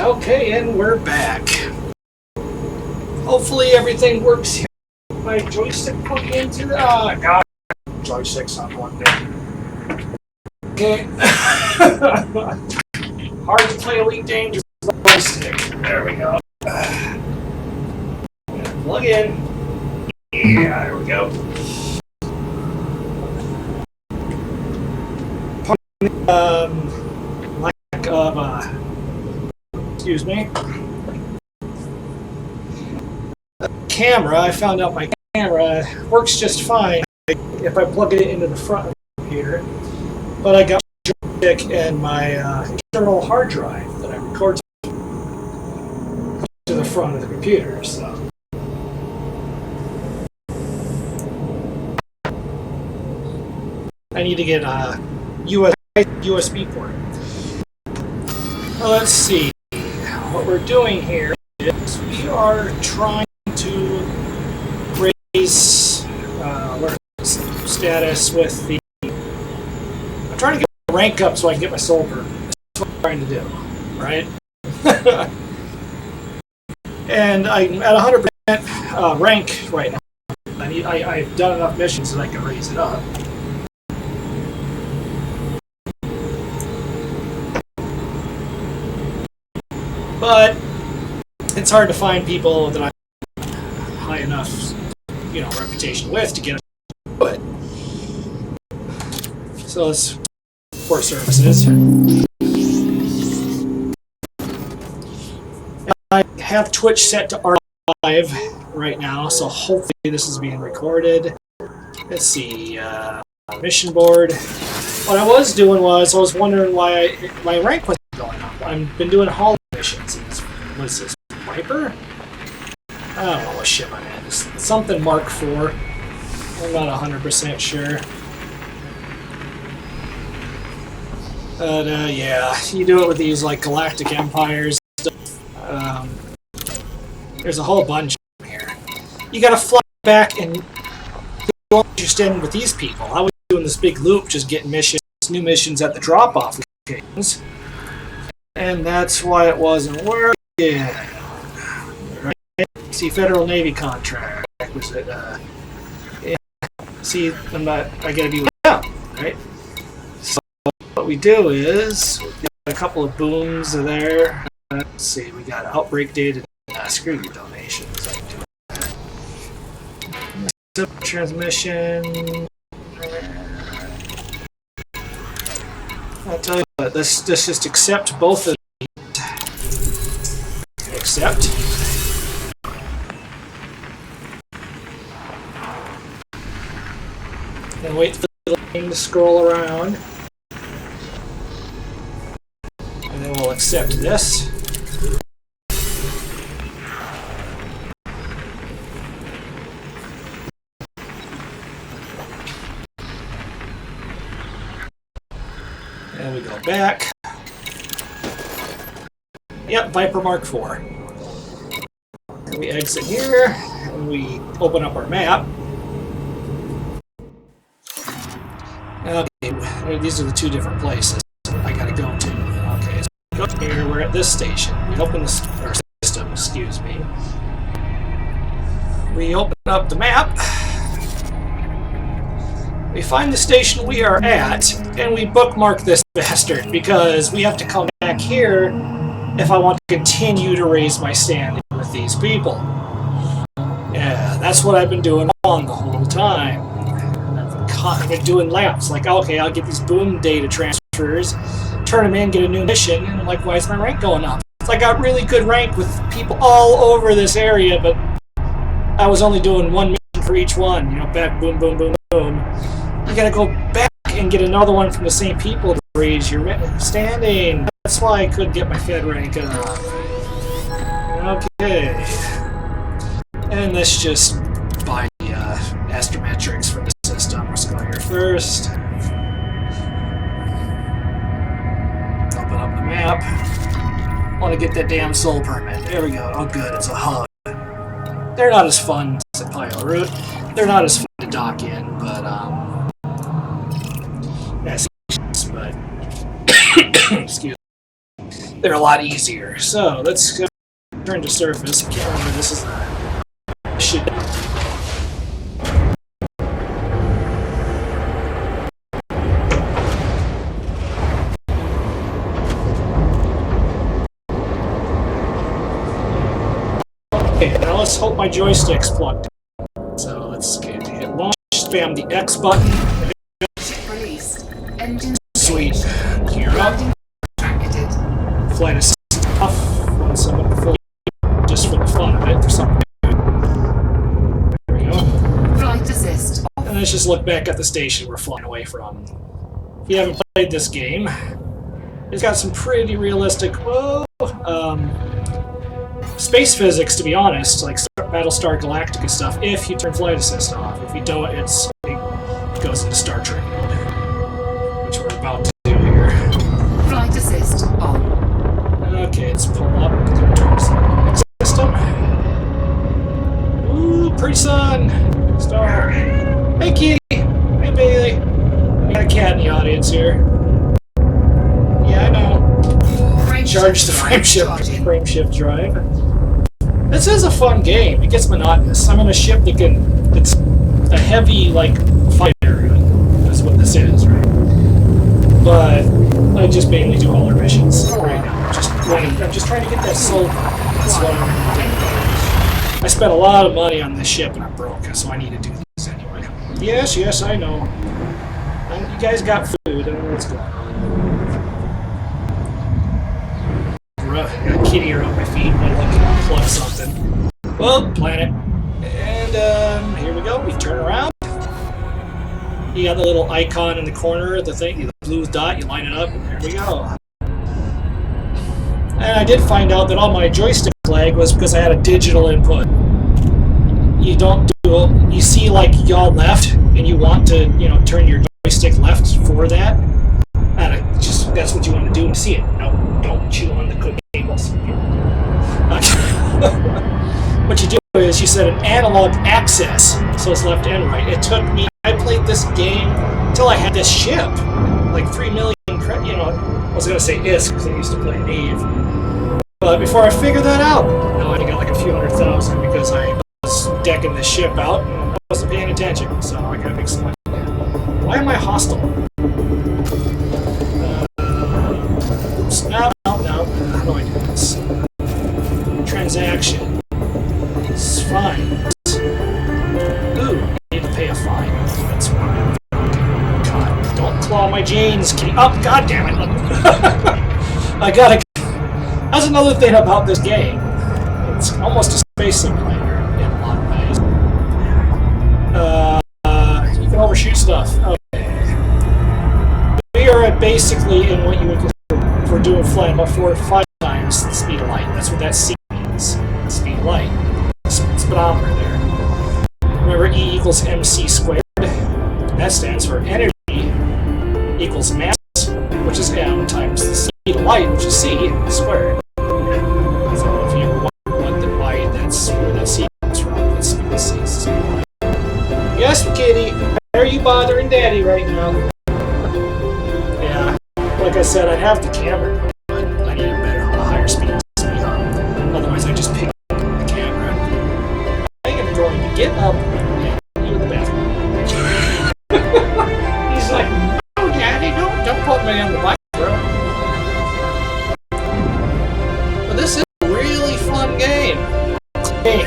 Okay, and we're back. Hopefully everything works here. My joystick plugged into the... Oh, God. Joystick's not plugged in. Okay. Hard to play Elite Dangerouse with the joystick. There we go. Plug in. Yeah, there we go. Lack of... excuse me. Camera, I found out my camera works just fine if I plug it into the front of the computer, but I got my joystick and my external hard drive that I record to the front of the computer, so. I need to get a USB port. Well, let's see. What we're doing here is we are trying to raise status with the... I'm trying to get my rank up so I can get my soul permit. That's what I'm trying to do, right? And I'm at 100% rank right now. I've done enough missions that I can raise it up. But it's hard to find people that I'm high enough, reputation with to get to it. So let's for services. I have Twitch set to R5 right now, so hopefully this is being recorded. Let's see, mission board. What I was doing was I was wondering why my rank wasn't going up. I've been doing haul missions. What is this? Viper? I don't know what ship I'm in. It's something Mark IV. I'm not 100% sure. But yeah, you do it with these like galactic empires. There's a whole bunch here. You gotta fly back and go interested in with these people. I was doing this big loop, just getting missions, new missions at the drop-off locations. And that's why it wasn't working. Right? See, Federal Navy contract. Was it? Yeah. See, I gotta be out, right? So what we do is we got a couple of booms there. Let's see, we got outbreak data. Screw your donations. Transmission. I'll tell you what, let's just accept both of these. Accept. And wait for the thing to scroll around. And then we'll accept this. And we go back. Yep, Viper Mark IV. And we exit here, and we open up our map. Okay, these are the two different places I gotta go to. Okay, so we go here, we're at this station. We open the system, excuse me. We open up the map. We find the station we are at, and we bookmark this bastard, because we have to come back here if I want to continue to raise my standing with these people. Yeah, that's what I've been doing on the whole time. I've been doing laps, like, okay, I'll get these boom data transfers, turn them in, get a new mission, and I'm like, why is my rank going up? It's like I got really good rank with people all over this area, but I was only doing one mission for each one, back, boom, boom, boom, boom. You gotta go back and get another one from the same people to raise your standing. That's why I couldn't get my Fed rank up. Okay. And let's just buy the astrometrics for the system. Let's go here first. Open up the map. Want to get that damn soul permit. There we go. Oh good, it's a hub. They're not as fun as a pilot route. They're not as fun to dock in, but but excuse me. they're a lot easier. So let's go turn to surface. I can't remember this is should. Okay, now let's hope my joystick's plugged in. So let's hit launch, spam the X button. Released. Engine Sweet. Gear up. Flight assist off. Want someone full just for the fun of it, for something. There we go. Flight assist. And let's just look back at the station we're flying away from. If you haven't played this game, it's got some pretty realistic, space physics, to be honest, like Battlestar Galactica stuff, if you turn flight assist off. If you don't, it goes into Star Trek mode, which we're about to do here. Flight assist on. Okay, let's pull up the system. Ooh, pretty sun! Star. Hey, kitty! Hey, Bailey! We got a cat in the audience here. Yeah, I know. Charge the frame shift drive. This is a fun game. It gets monotonous. I'm on a ship that's a heavy, like, fighter. That's what this is, right? But I just mainly do all our missions right now. I'm just trying to get that silver. That's what I'm doing. I spent a lot of money on this ship and I'm broke, so I need to do this anyway. Yes, I know. You guys got food. I don't know what's going on. I got a kitty around my feet. I'm looking to unplug something. Well, planet. And here we go. We turn around. You got the little icon in the corner of the thing, the blue dot, you line it up, and there we go. And I did find out that all my joystick lag was because I had a digital input. You don't do, you see like y'all left, and you want to, turn your joystick left for that. That's what you want to do and see it. No, don't chew on the cables. What you do is you set an analog access, so it's left and right. It took me, I played this game until I had this ship, like 3 million credits, I was going to say ISK because I used to play Eve. But before I figured that out, I only got like a few 100,000 because I was decking this ship out and I wasn't paying attention, so I got to make some money. Why am I hostile? Oops, no, how do I do this? Transaction. It's fine. Ooh, I need to pay a fine. That's why. God, don't claw my jeans, kitty. Oh, god damn it. I gotta. That's another thing about this game. It's almost a space simulator in a lot of ways. You can overshoot stuff. Okay. We are basically in what you would consider, if we're doing flying about 4 or 5 times the speed of light. That's what that C means. Speed of light. Speedometer there. Remember, E equals mc squared. That stands for energy equals mass, which is m, times the speed of light, which is c, squared. So if you want why that's where that c comes from, that's the c is speed of light. Yes, kitty, why are you bothering daddy right now? Yeah, like I said, I have the camera, but I need a higher speed. Otherwise, I just pick up the camera. I am going to get up and you in the bathroom. He's like, "No, Daddy, don't put me on the bike, bro." But this is a really fun game. Hey,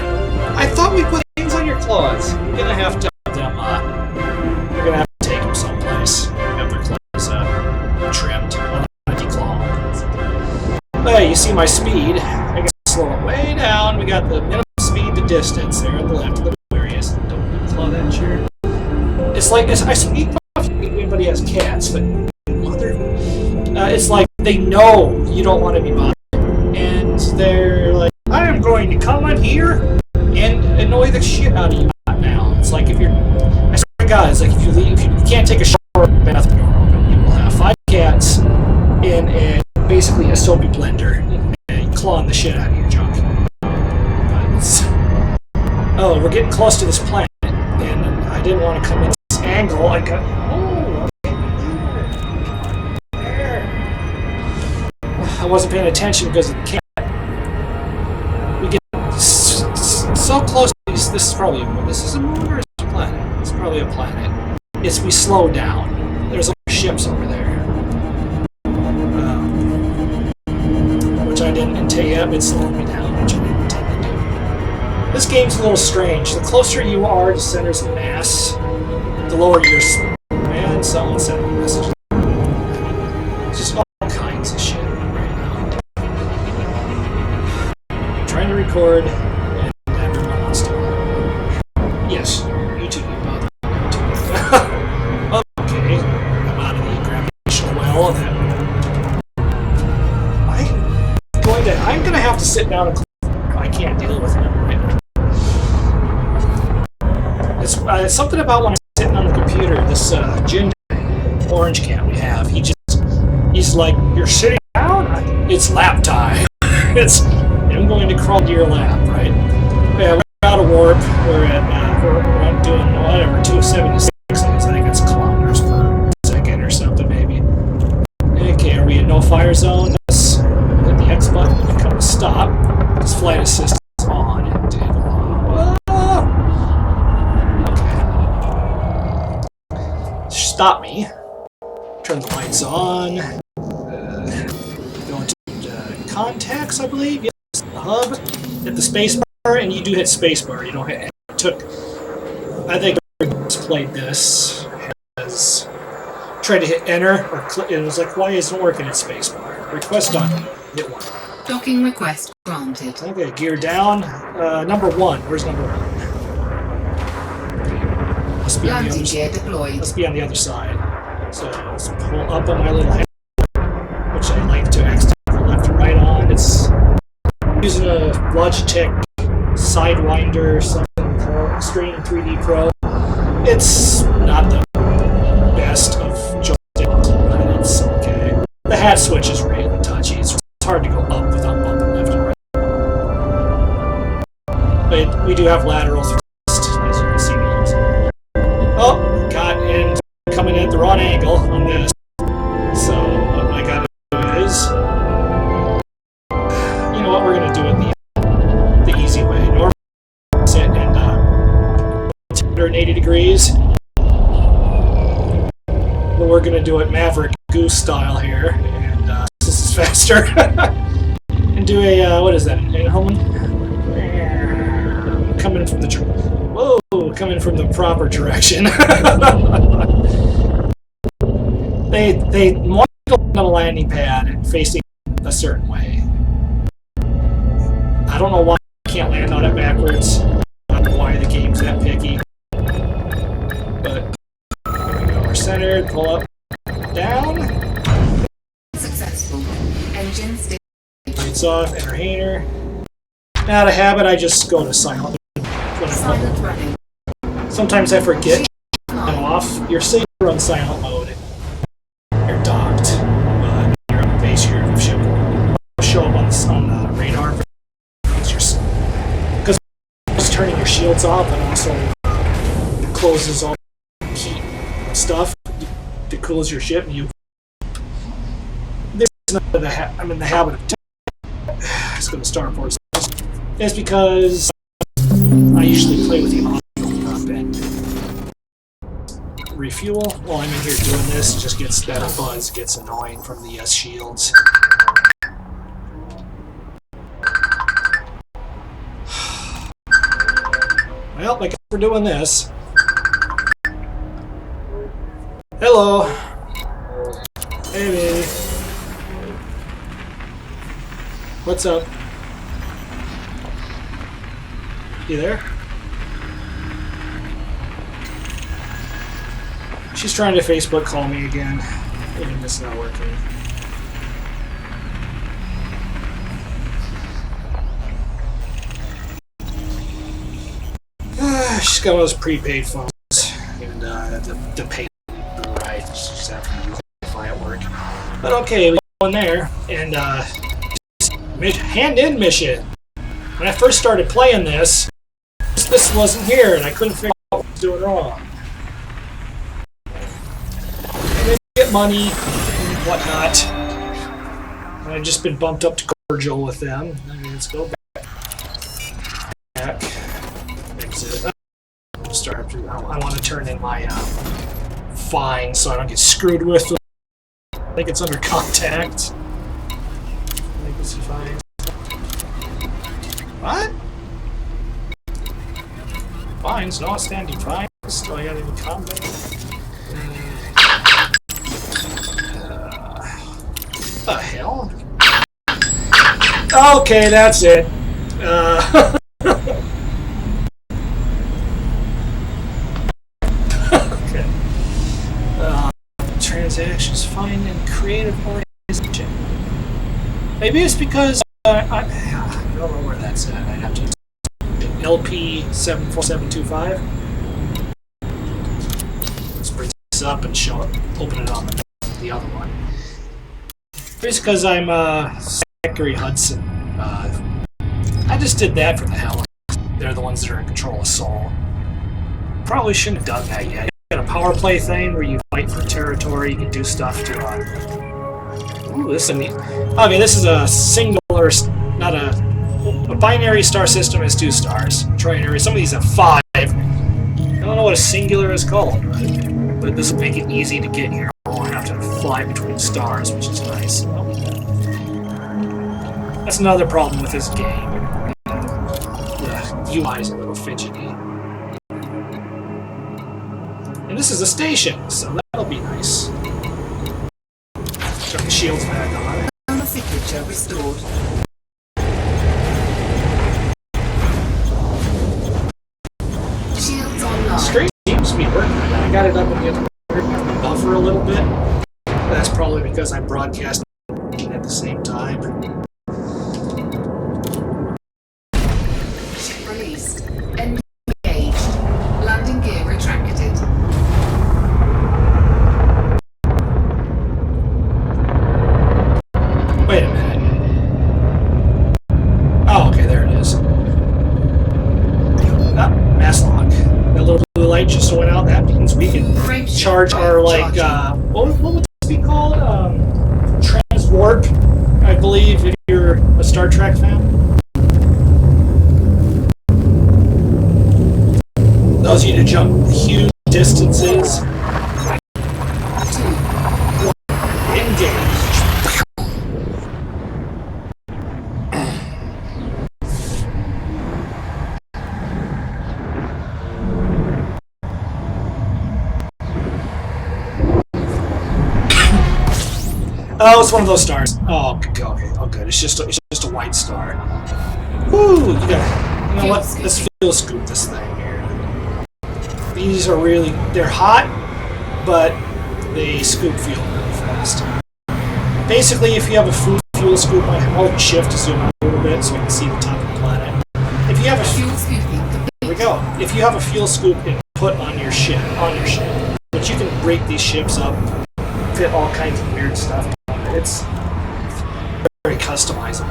I thought we put things on your claws. You're gonna have to have them. You're gonna have to take them someplace. Have their claws trimmed. Hey, you see my speed. I can slow it way down. We got the minimum speed to distance there on the left of the areas. Don't claw that chair. It's like, I speak if anybody has cats, but it's like they know you don't want to be bothered. And they're like, I am going to come in here and annoy the shit out of you now. It's like if you're, I swear to God, it's like if you can't take a shower in the bathroom door open, you will have 5 cats in basically a soapy blender and clawing the shit out of your junk. Oh, we're getting close to this planet, and I didn't want to come in this angle. I got. Oh, there. wasn't paying attention because of the cat. We get so close. This is probably this is a moon or is it a planet? It's probably a planet. We slow down. There's ships over there, which I didn't intend. Yep, it slowed me down, which I didn't intend to do. This game's a little strange. The closer you are to centers of mass, the lower your. Man, someone sent me a message. Just all kinds of shit right now. I'm trying to record, and everyone wants to. Yes, YouTube. Okay, I'm out of the gravitational well. I'm gonna have to sit down and. I can't deal with him right now. It's something about when I'm sitting on the computer. This Jin orange cat we have. He's like, you're sitting down. It's lap time. I'm going to crawl to your lap, right? Yeah, we're out of warp. We're doing whatever 276. I think it's kilometers per second or something, maybe. Okay, are we in no fire zone? Let's hit the X button to come to stop. This flight assist is on. Okay. Stop me. Turn the lights on. Go into contacts, I believe. Yes, the hub. Hit the space bar, and you do hit space bar. You don't hit. I think everyone's played this has tried to hit enter or click. It was like, why isn't it working at space bar? Request done. Hit one. Docking request granted. Okay, gear down. Number one. Where's number one? Landing gear deployed. Must be on the other side. So let's pull up on my little head, which I like to accidentally left and right on. It's using a Logitech Sidewinder something Pro, Stream 3D Pro. It's not the best of joysticks, but it's okay. The hat switch is really touchy. It's hard to go up without bumping left and right. But we do have lateral thrust, as you can see me using. Oh, got in coming in at the wrong angle on this. So what I gotta do is, you know what, we're gonna do it the easy way. Normally sit and 180 degrees. But we're gonna do it Maverick Goose style here, and this is faster. And do a what is that? Coming from the coming from the proper direction. They want to go on a landing pad and facing a certain way. I don't know why I can't land on it backwards. I don't know why the game's that picky. But there we go. We're centered. Pull up, down. Successful. Engine still. Lights off. Entertainer. Out of habit, I just go to silent. Silent running. Sometimes I forget off. You're safe on silent mode. You're docked. You're on the base here of the ship. Show up on the radar. Because it's turning your shields off and also closes all heat stuff to cools your ship. And this is not I'm in the habit of. Let's go to starport. It's because I usually play with the audio and refuel while I'm in here doing this. It just gets that buzz gets annoying from the shields. Well, I guess we're doing this. Hello. Hey, baby. What's up? You there? She's trying to Facebook call me again, and it's not working. She's got one of those prepaid phones, and the pay right. She's having to clarify at work. But okay, we go in there, and hand-in mission. When I first started playing this wasn't here, and I couldn't figure out what I was doing wrong. And then you get money and whatnot. I've just been bumped up to cordial with them. Let's go back. Exit. Start. I want to turn in my fine so I don't get screwed with. I think it's under contact. I think it's fine. What? Fines, no outstanding fines. Do I got any combat? The hell? Okay, that's it. Okay. Transactions, find and creative organization. Maybe it's because I don't know where that's at. I have to LP 74725. Let's bring this up and show it. Open it on the other one. It's because I'm Zachary Hudson. I just did that for the hell of it. They're the ones that are in control of Seoul. Probably shouldn't have done that yet. You got a power play thing where you fight for territory. You can do stuff to. Ooh, this is neat. Okay, this is a singular, not a binary star system has 2 stars. Trinary. Some of these have 5. I don't know what a singular is called, right? But this will make it easy to get here. I won't have to fly between stars, which is nice. That's another problem with this game. The UI is a little fidgety. And this is a station, so that'll be nice. Turn the shields back on. The signature restored. Shields online. Stream seems to be working. I got it up in the other buffer a little bit. That's probably because I'm broadcasting at the same time. Ship released. Engaged. Landing gear retracted. Wait a minute. Oh, okay, there it is. Ah, mass lock. That little blue light just went out. That means we can charge our, like, what would this be called? Transwarp, I believe, if you're a Star Trek fan. Those you to jump huge distances. Engage. Oh, it's one of those stars. Oh, okay. Oh, good. It's just a white star. Woo! You know what? Let's fuel scoop this thing here. These are really, they're hot, but they scoop fuel really fast. Basically, if you have a fuel scoop, I'll shift to zoom out a little bit so you can see the top of the planet. If you have a Fuel scooping. here we go. If you have a fuel scoop put on your ship, but you can break these ships up, fit all kinds of weird stuff. It's very customizable.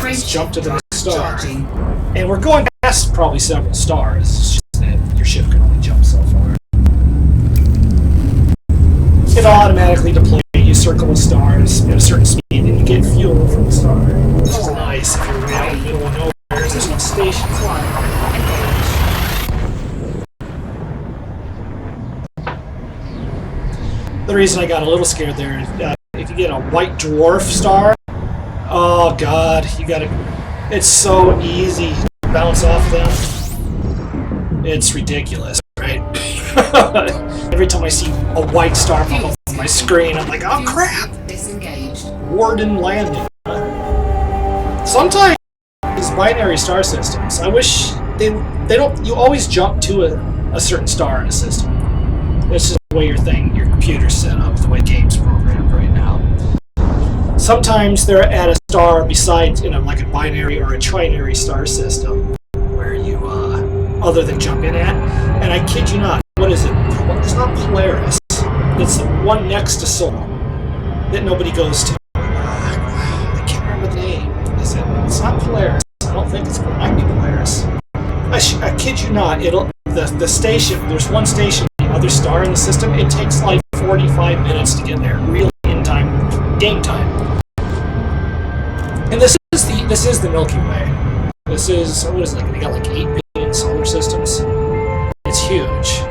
Let's jump to the next star. Charging. And we're going past probably several stars. It's just that your ship can only jump so far. It'll automatically deploy. You circle the stars at a certain speed and you get fuel from the star. Which is nice if you're out in the middle of nowhere. There's no station flying. The reason I got a little scared there is if you get a white dwarf star, oh god, it's so easy to bounce off them. It's ridiculous, right? Every time I see a white star pop up on my screen, I'm like, oh crap! Disengaged. Warden landing. Sometimes these binary star systems, I wish they don't. You always jump to a certain star in a system. It's just the way your computer's set up, the way game's programmed right now. Sometimes they're at a star besides, like a binary or a trinary star system where you, other than jump in at. And I kid you not, what is it? It's not Polaris. It's the one next to Sol that nobody goes to. I can't remember the name. Is it? It's not Polaris. I don't think it's. It might be Polaris. I kid you not. The station. There's one station. Other star in the system, it takes like 45 minutes to get there. Real in time game time. And this is the Milky Way. This is, what is it, like, they got like 8 billion solar systems. It's huge.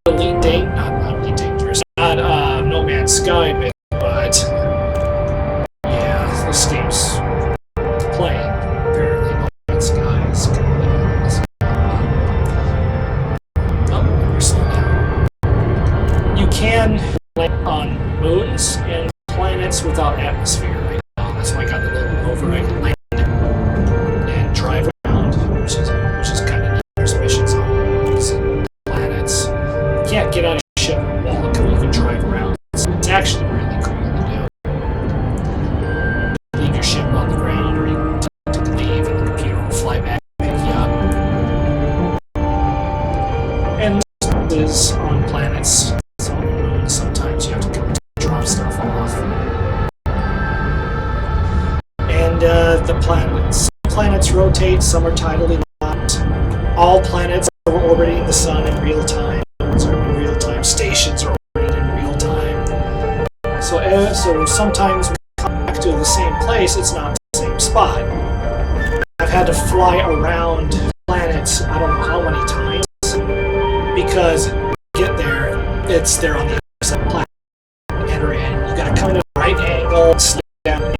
Not Elite Dangerous, not No Man's Sky, but yeah, this game's playing. Apparently, No Man's Sky is kind of we're slowing down. You can land on moons and planets without atmosphere right now. That's why I got the little rover I can land and drive around, which is kind of neat. There's missions on moons and planets. You can't get out of your ship and walk, but you can drive around. It's actually really cool to do. Leave your ship on the ground, or you can leave and the computer will fly back and pick you up. And this is on planets. Sometimes you have to go drop stuff off. And the planets rotate, some are tidally locked. All planets are orbiting the sun in real time. Stations are orbiting in real time. So sometimes we come back to the same place, it's not the same spot. I've had to fly around planets I don't know how many times, because when you get there, it's there on the planet. Enter in. You gotta come in at the right angle, slow down,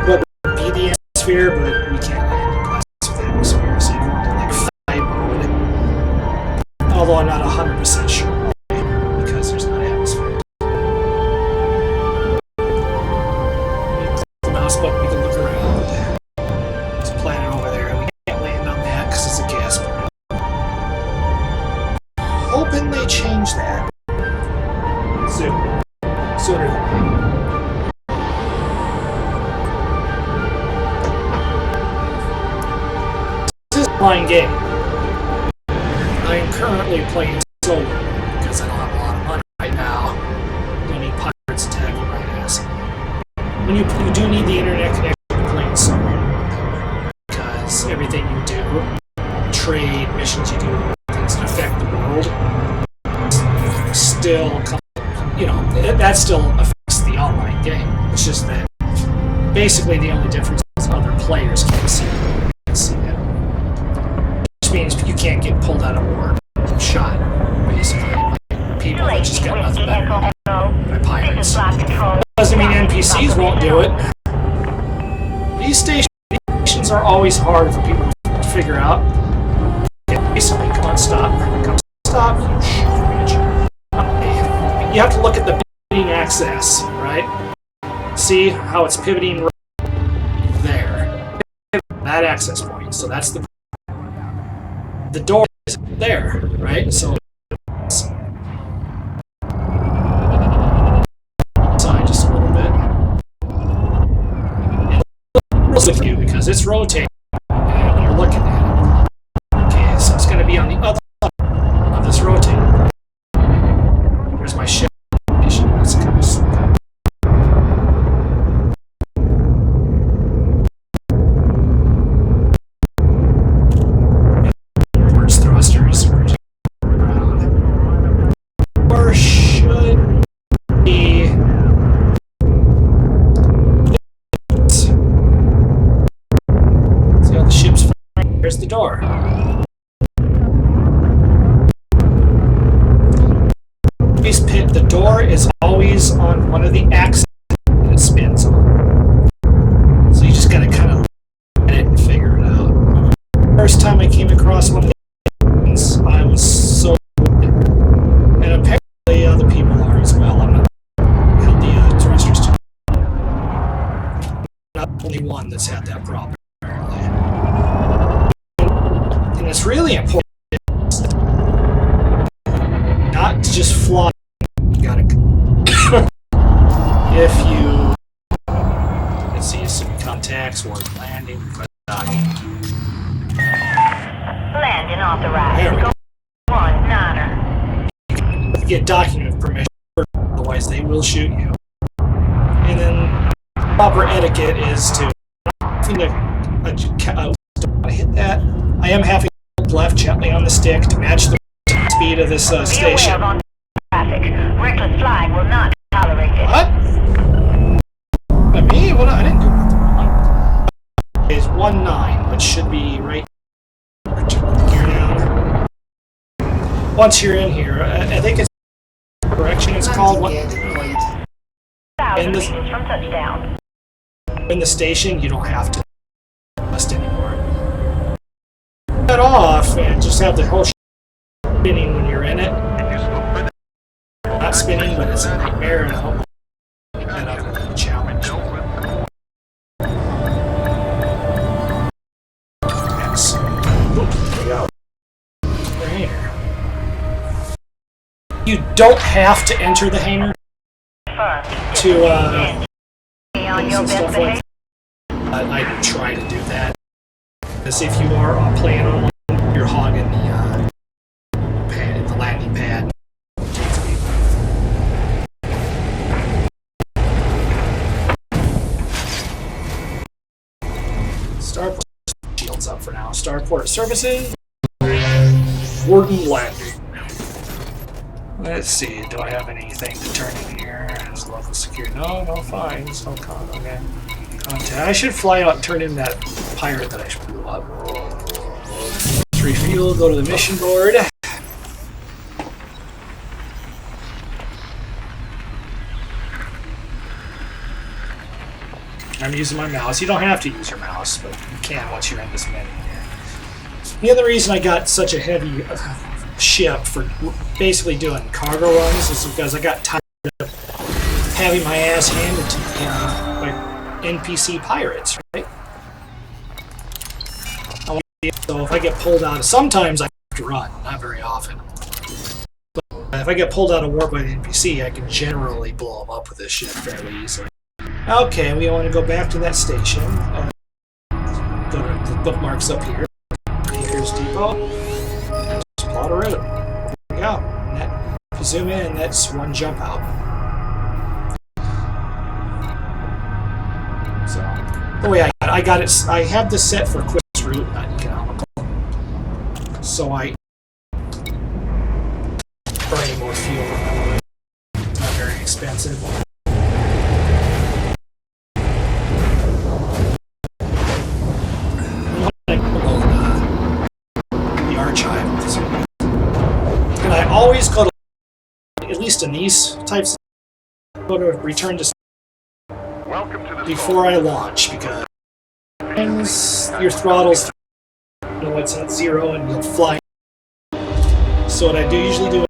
what would be the atmosphere, but we can't land in planets with atmosphere, so you go into like flight mode. Although I'm not 100% sure why, because there's not atmosphere. Click the mouse button, we can look around. There's a planet over there. We can't land on that because it's a gas planet. Hoping they change that sooner than later. This is a flying game. I am currently playing solo because I don't have a lot of money right now. Don't need pirates attacking my ass. When you do need the internet connection to playing solo, because everything you do, trade, missions you do, things that affect the world, still come. That still affects the online game. It's just that basically the only difference is other players can't see it. Which means you can't get pulled out of war and shot, basically. People that just got nothing better by pirates. Doesn't mean NPCs won't do it. These stations are always hard for people to figure out. Basically, come on, stop. Stop. You have to look at the pivoting axis, right? See how it's pivoting right there. That access point. So that's the door is there, right? So side just a little bit. And with you because it's rotating and you're looking at it. Okay, so it's going to be on the other side of this rotating. There's my ship. That's kind of slow. Reverse thrusters around. Or should be. See how the ship's flying? There's the door. The door is always on one of the axes that it spins on. So you just gotta kind of look at it and figure it out. First time I came across one of the things, I was so good. And apparently other people are as well. I'm not held the thrusters to. Not the only one that's had that problem, apparently. And it's really important not to just fly. If you let's see some contacts or landing, landing authorized. There we go. 19er. Get document permission, otherwise they will shoot you. And then proper etiquette is to hit that. I am having to left gently on the stick to match the speed of this station. Reckless flying will not be tolerated. What? see what I didn't do nothing wrong. It's 1-9, which should be right. Gear down. Once you're in here, I think it's correction. It's called what? Landing gear deployed. 1,000 In the- meters from touchdown. In the station, you don't have to adjust anymore. Cut off and just have the whole spinning when you're in it. Not spinning, but it's a nightmare and I hope that I can challenge. Yes. There we go. Right here. You don't have to enter the hangar First, to be on your best stuff behavior. like I try to do that. Because if you are playing online, you're hogging the pad, the landing pad. Starport shields up for now. Starport services. Warden landing. Let's see. Do I have anything to turn in here? Is local security? No, no fines. No con. Okay. Contact. I should fly out and turn in that pirate that I blew up. Refuel. Go to the mission board. I'm using my mouse. You don't have to use your mouse, but you can once you're in this menu here. The other reason I got such a heavy ship for basically doing cargo runs is because I got tired of having my ass handed to me by NPC pirates, right? So if I get pulled out, sometimes I have to run, not very often. But if I get pulled out of warp by the NPC, I can generally blow them up with this ship fairly easily. Okay, we want to go back to that station. Go to the bookmarks up here. Baker's Depot. Just plot a route. There we go. And that, if you zoom in, that's one jump out. So, the way I got it, I have this set for quick route, not economical. So I burn more fuel. It's not very expensive. The archive. And I always go to, at least in these types, go to return to before I launch because your throttle's it's at 0 and you'll fly. So what I do usually do,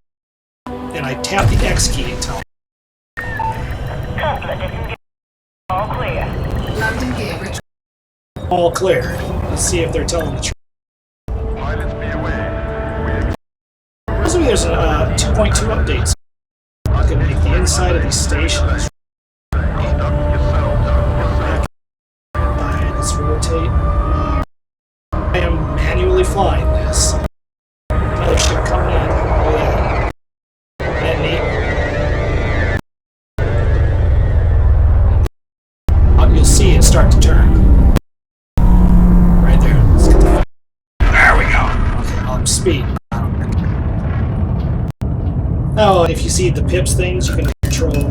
and I tap the X key until Cutlet disengaged. All clear. Landing gear retracted. all clear. Let's see if they're telling the truth. Supposedly there's a 2.2 updates. I'm going to make the inside of these stations. Let's rotate. I am manually flying this. Another ship coming in. Look at that. Isn't that neat? You'll see it start to turn. Right there. Let's get the... There we go. Okay, I'm speeding. Oh, and if you see the pips things, you can control You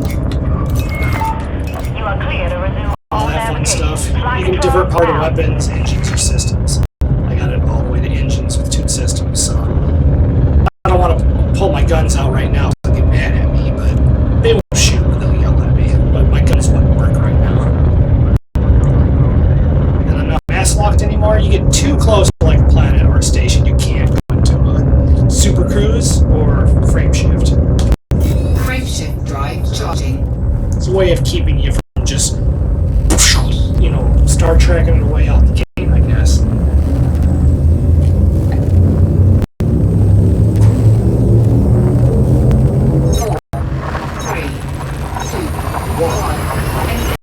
are clear to resume all all that fun navigation. stuff. Flight You can control divert part of ground. weapons, engines, or systems. I got it all the way to engines with 2 systems, so I don't want to pull my guns out right now so they'll get mad at me, but they won't shoot, but they'll yell at me. But my guns wouldn't work right now. And I'm not mass locked anymore. You get too close to like a planet or a station, you can't go into a super cruise or frame shift. Frame shift drive charging. It's a way of keeping you from just, Star Trekking your way out the gate, I guess. 4, 3, 2, 1.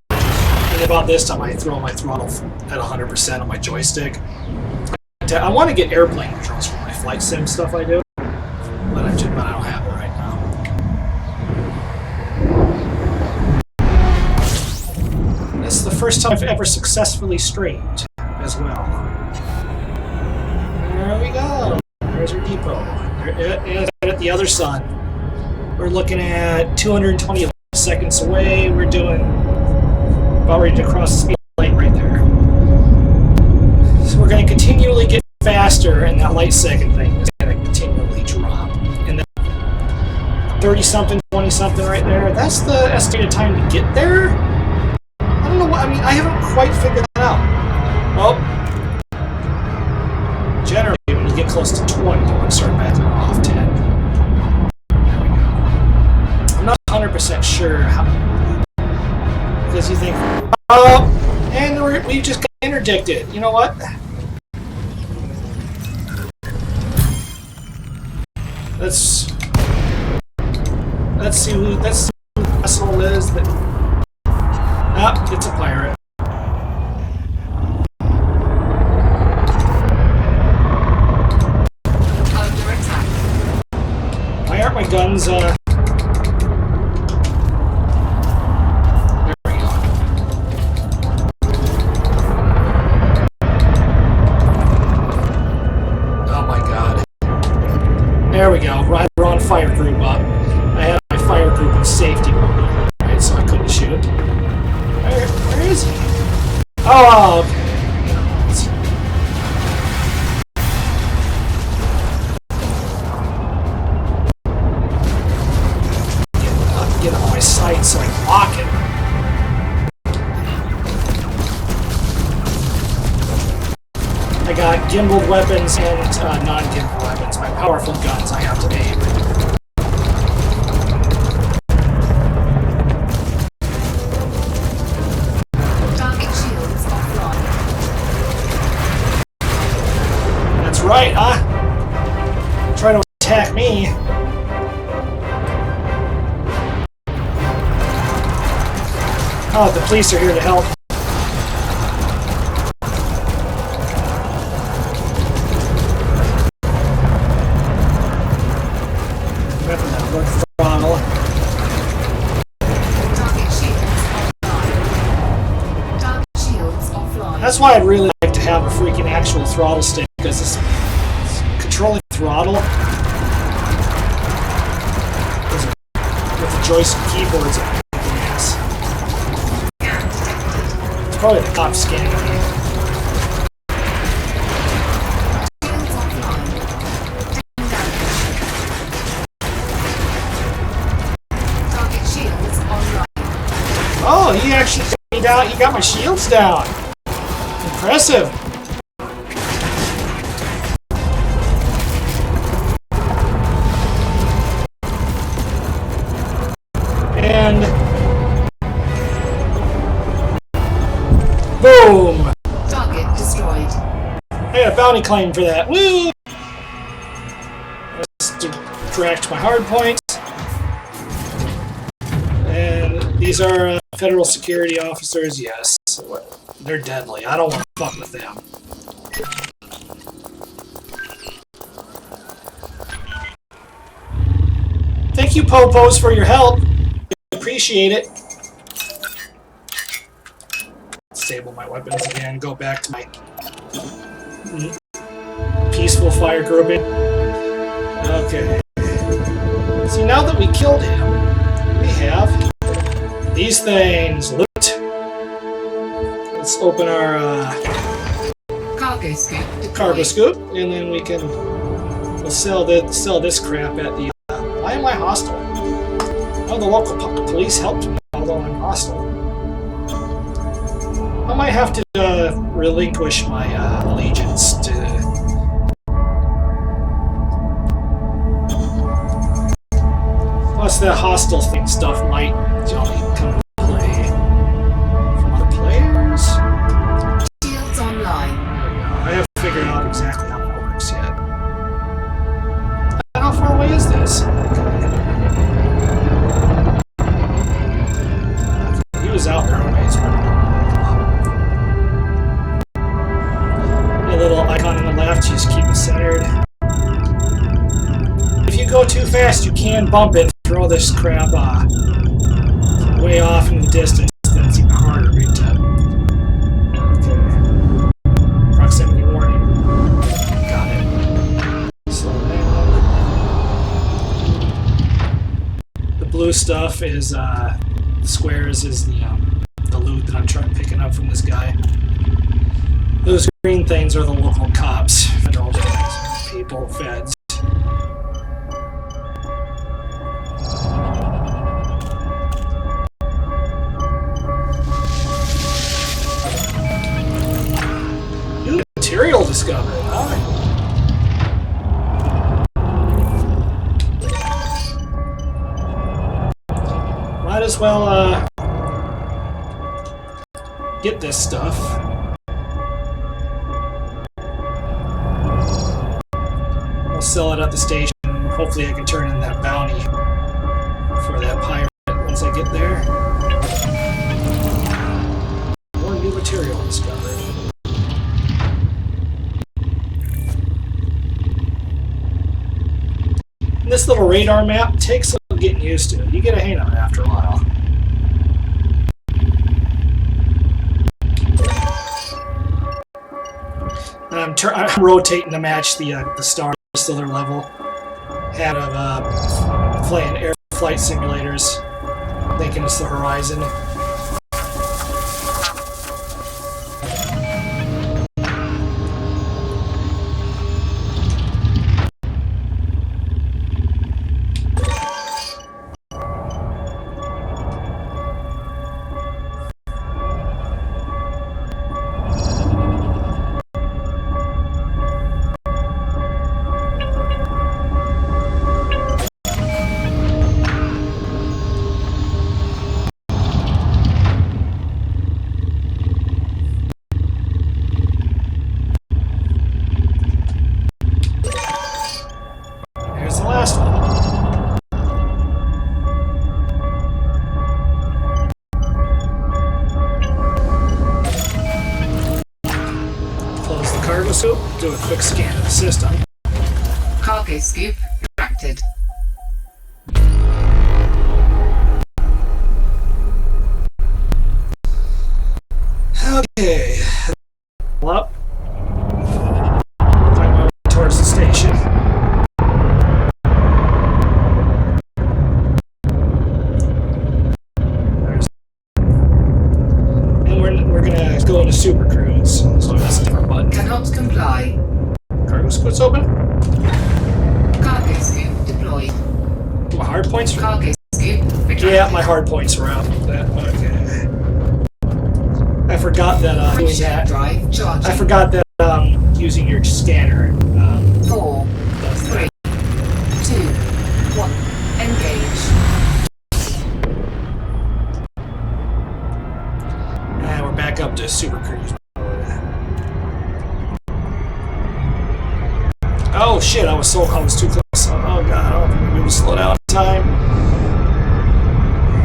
And about this time, I throw my throttle at 100% on my joystick. I want to get airplane controls for my flight sim stuff I do, but I don't have it right now. This is the first time I've ever successfully straight as well. There we go. There's our depot. There it is at the other sun. We're looking at 220 seconds away. We're doing About ready to cross the speed light right there. So we're going to continually get faster, and that light second thing is going to continually drop. And then 30-something, 20-something right there, that's the estimated time to get there? I don't know what, I mean, I haven't quite figured that out. Well, generally, when you get close to 20, you want to start backing off 10. There we go. I'm not 100% sure how, because you think, oh, and we just got interdicted. You know what? Let's see who the vessel is that. Ah, it's a pirate. Under attack. Why aren't my guns? There we go. Oh my god. There we go. We're on fire group up. I had my fire group in safety mode, right? So I couldn't shoot. Where is he? Oh, okay. Get on my sight so I can lock it. I got gimbaled weapons and non-gimbaled weapons. My powerful guns I have to aim. Target shields offline. That's right, huh? Try to attack me. Oh, the police are here to help. Weapon that work throttle. Target shields offline. Target shields offline. That's why I'd really like to have a freaking actual throttle stick, because it's controlling throttle with the joystick keyboards. Yes. It's probably the cops scanning me. Shields offline. Taking damage. Target shields online. Oh, he actually got me down. He got my shields down. Impressive. And boom! Target destroyed. I got a bounty claim for that. Woo! Let's direct my hard point. And these are federal security officers. Yes, they're deadly. I don't want to fuck with them. Thank you, Popos, for your help. Appreciate it. Disable my weapons again. Go back to my peaceful fire grouping. Okay. See, now that we killed him, we have these things. Loot. Let's open our Cargo scoop deployed. cargo scoop, and then we'll sell this crap at the. Why am I hostile? Oh, the local police helped me, although I'm hostile. I might have to relinquish my allegiance to. Plus, that hostile thing stuff might only come into play from other players. Shields online. I haven't figured out exactly how that works yet. How far away is this? He was out there always. A little icon on the left, you just keep it centered. If you go too fast, you can bump it, throw this crap way off in the distance. Then it's even harder to. Okay. Proximity warning. Got it. Slow down. The blue stuff is the squares is the loot that I'm trying picking up from this guy. Those green things are the local cops, federal people, feds. New material discovered, huh? Might as well, get this stuff. I'll sell it at the station. Hopefully I can turn in that bounty for that pirate once I get there. More new material discovered. And this little radar map takes a little getting used to. You get a hang of it after a while. And I'm rotating to match the stars to their level. Out of playing air flight simulators, thinking it's the horizon. Do a quick scan of the system. Cargo scoop extracted. Okay. Up. I'm moving towards the station. And we're gonna go into Super Cruise. So that's a different button. Cannot comply. Cargo scoop's open. Cargo scoop deployed. My hard points are Cargo scoop retracted. Yeah, my hard points are out. Okay. I forgot that doing that. Drive charging. I forgot that using your scanner. 4, 3, 2, 1. Engage. And we're back up to Super Cruise. Oh shit! I was too close. Oh god! I don't think I'm able to slow down in time.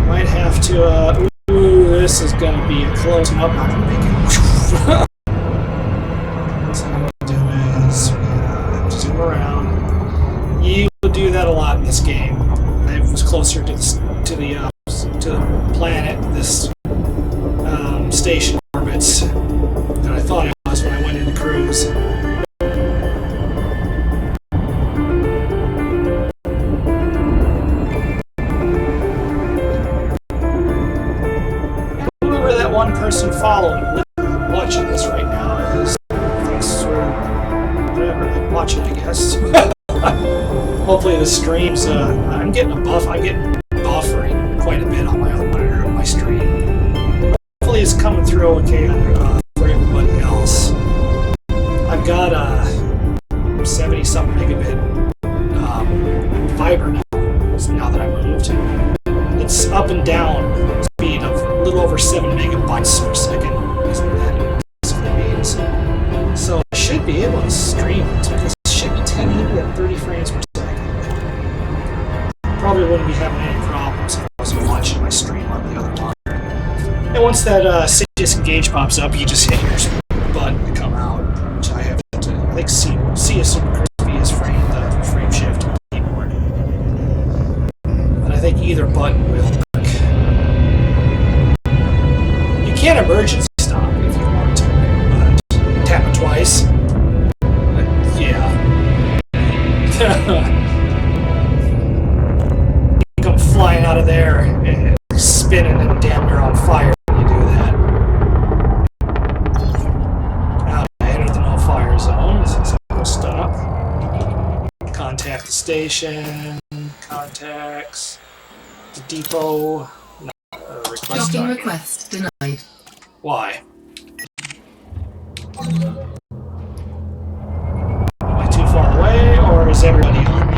Might have to. Ooh, this is gonna be a close. Nope, not gonna make it. So what I'm gonna do is zoom around. You do that a lot in this game. I was closer to the planet, this station orbits, than I thought it was when I went into cruise. One person following, watching this right now is thanks for whatever watching, I guess. Hopefully the streams. I'm getting buffering quite a bit on my other monitor on my stream. Hopefully it's coming through okay for everybody else. I've got a 70-something megabit fiber now that I moved. It's up and down speed of a little over 7 megabytes per second. Isn't that basically means? So I should be able to stream it because it should be 1080 at 30 frames per second. Probably wouldn't be having any problems if I wasn't watching my stream on the other monitor. And once that disengage pops up, you just hit your button to come out, which I have to, I think, see a super crispy is the frame shift on the keyboard. And I think either button will work. You can emergency stop if you want to, but tap it twice. Yeah. You come flying out of there and spinning and damn near on fire when you do that. station, contacts, the depot, request Docking document. request denied. Why? Am I too far away, or is everybody on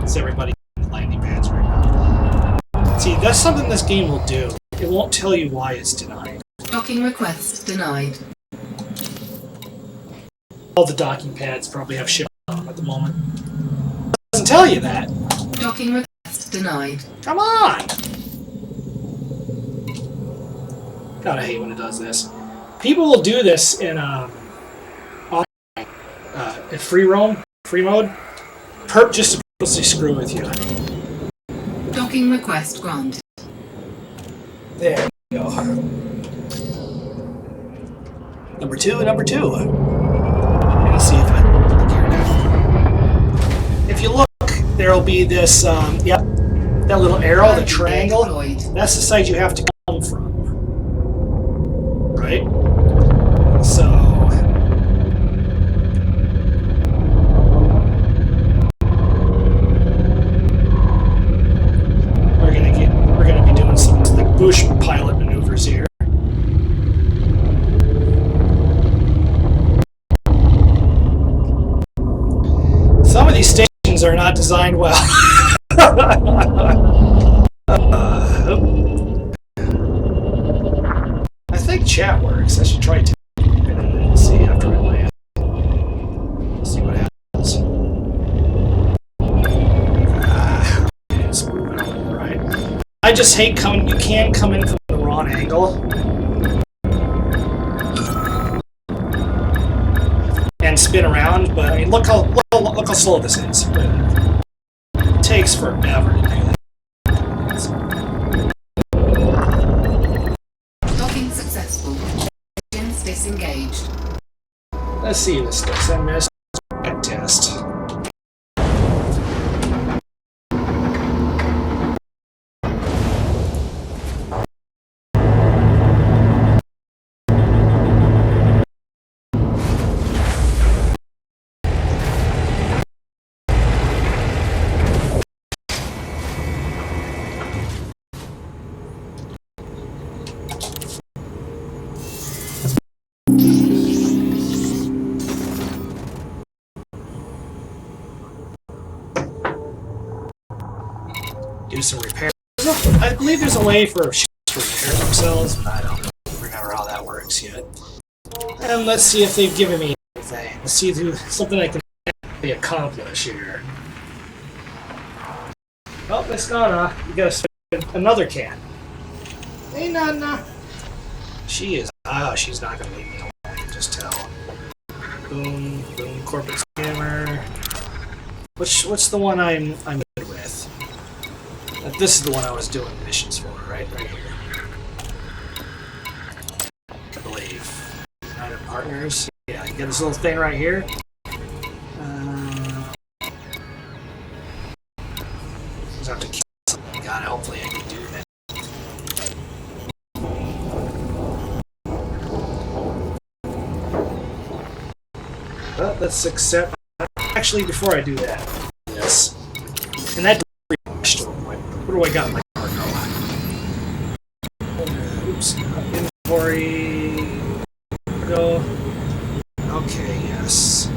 the landing pads right now? See, that's something this game will do. It won't tell you why it's denied. Docking request denied. All the docking pads probably have shit on them at the moment. It doesn't tell you that. Docking request denied. Come on! God, I hate when it does this. People will do this in free mode, just to purposely screw with you. Docking request granted. There we go. Number two. Let's see if I look here now. If you look, there'll be this, that little arrow, the triangle. Deployed. That's the side you have to come from. Right? So... We're gonna be doing some like bush pilot maneuvers here. Some of these stations are not designed well. I think chat works. I should try to see after I land. See what happens. It's moving on, right. I just hate coming. You can come in from the wrong angle and spin around, but I mean, look how slow this is. It takes forever to do that. Docking successful. Engines disengaged. Let's see this does. I missed that test. Do some repairs. I believe there's a way for ships to repair themselves, but I don't remember how that works yet. And let's see if they've given me anything. Let's see if there's something I can actually accomplish here. Oh, it's gone. You gotta spin another can. Hey, Nana. She is. She's not gonna leave me alone. I can just tell. Boom, boom. Corporate scammer. What's the one I'm good with? This is the one I was doing missions for, right here. I believe. United Partners. Yeah, you got this little thing right here. Just have to kill something. God, hopefully I can do that. Well, let's accept. Actually, before I do that, this. And that. What do I got in my cargo? Oops. Inventory. Go. Okay, yes.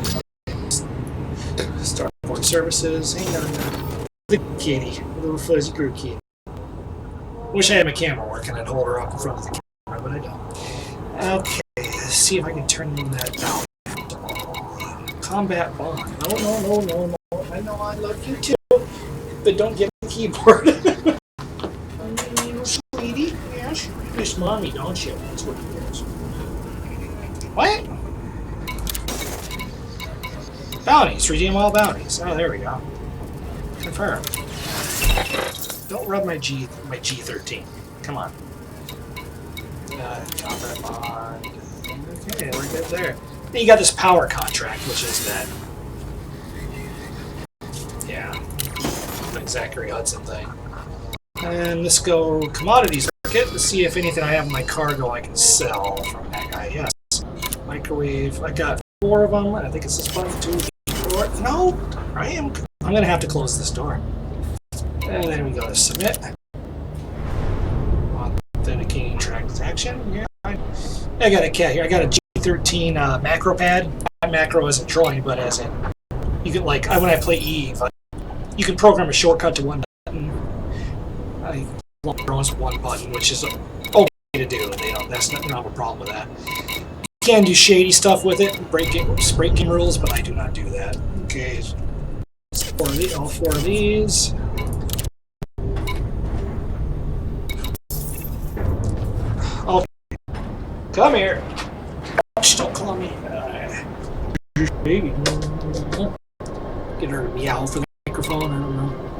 Starport services. Hang on. The kitty. Little fuzzy group kitty. Wish I had my camera working. I'd hold her up in front of the camera, but I don't. Okay, let's see if I can turn that down. Combat bond. No. I know I love you too. But don't get the keyboard. Sweetie, yes. You miss mommy, don't you? That's what it is. What? Bounties. Redeem all bounties. Oh, there we go. Confirm. Don't rub my G13. Come on. Combat bond. Okay, we're good there. Then you got this power contract, which is that. Yeah. Zachary Hudson thing. And let's go commodities market. Let's see if anything I have in my cargo I can sell from that guy. Yes. Microwave. I got 4 of them. I think it's this one, 2, 4. No, I am I'm gonna have to close this door. And then we go to submit. Authenticating transaction. Yeah, I got a cat here. I got a G13 macro pad. My macro isn't drawing, but as in, you can like when I play Eve, you can program a shortcut to one button. I draws one button, which is okay to do. They don't. That's not, you don't have a problem with that. You can do shady stuff with it, breaking rules, but I do not do that. Okay, all four of these. Oh, come here! Don't call me. Get her to meow for the microphone.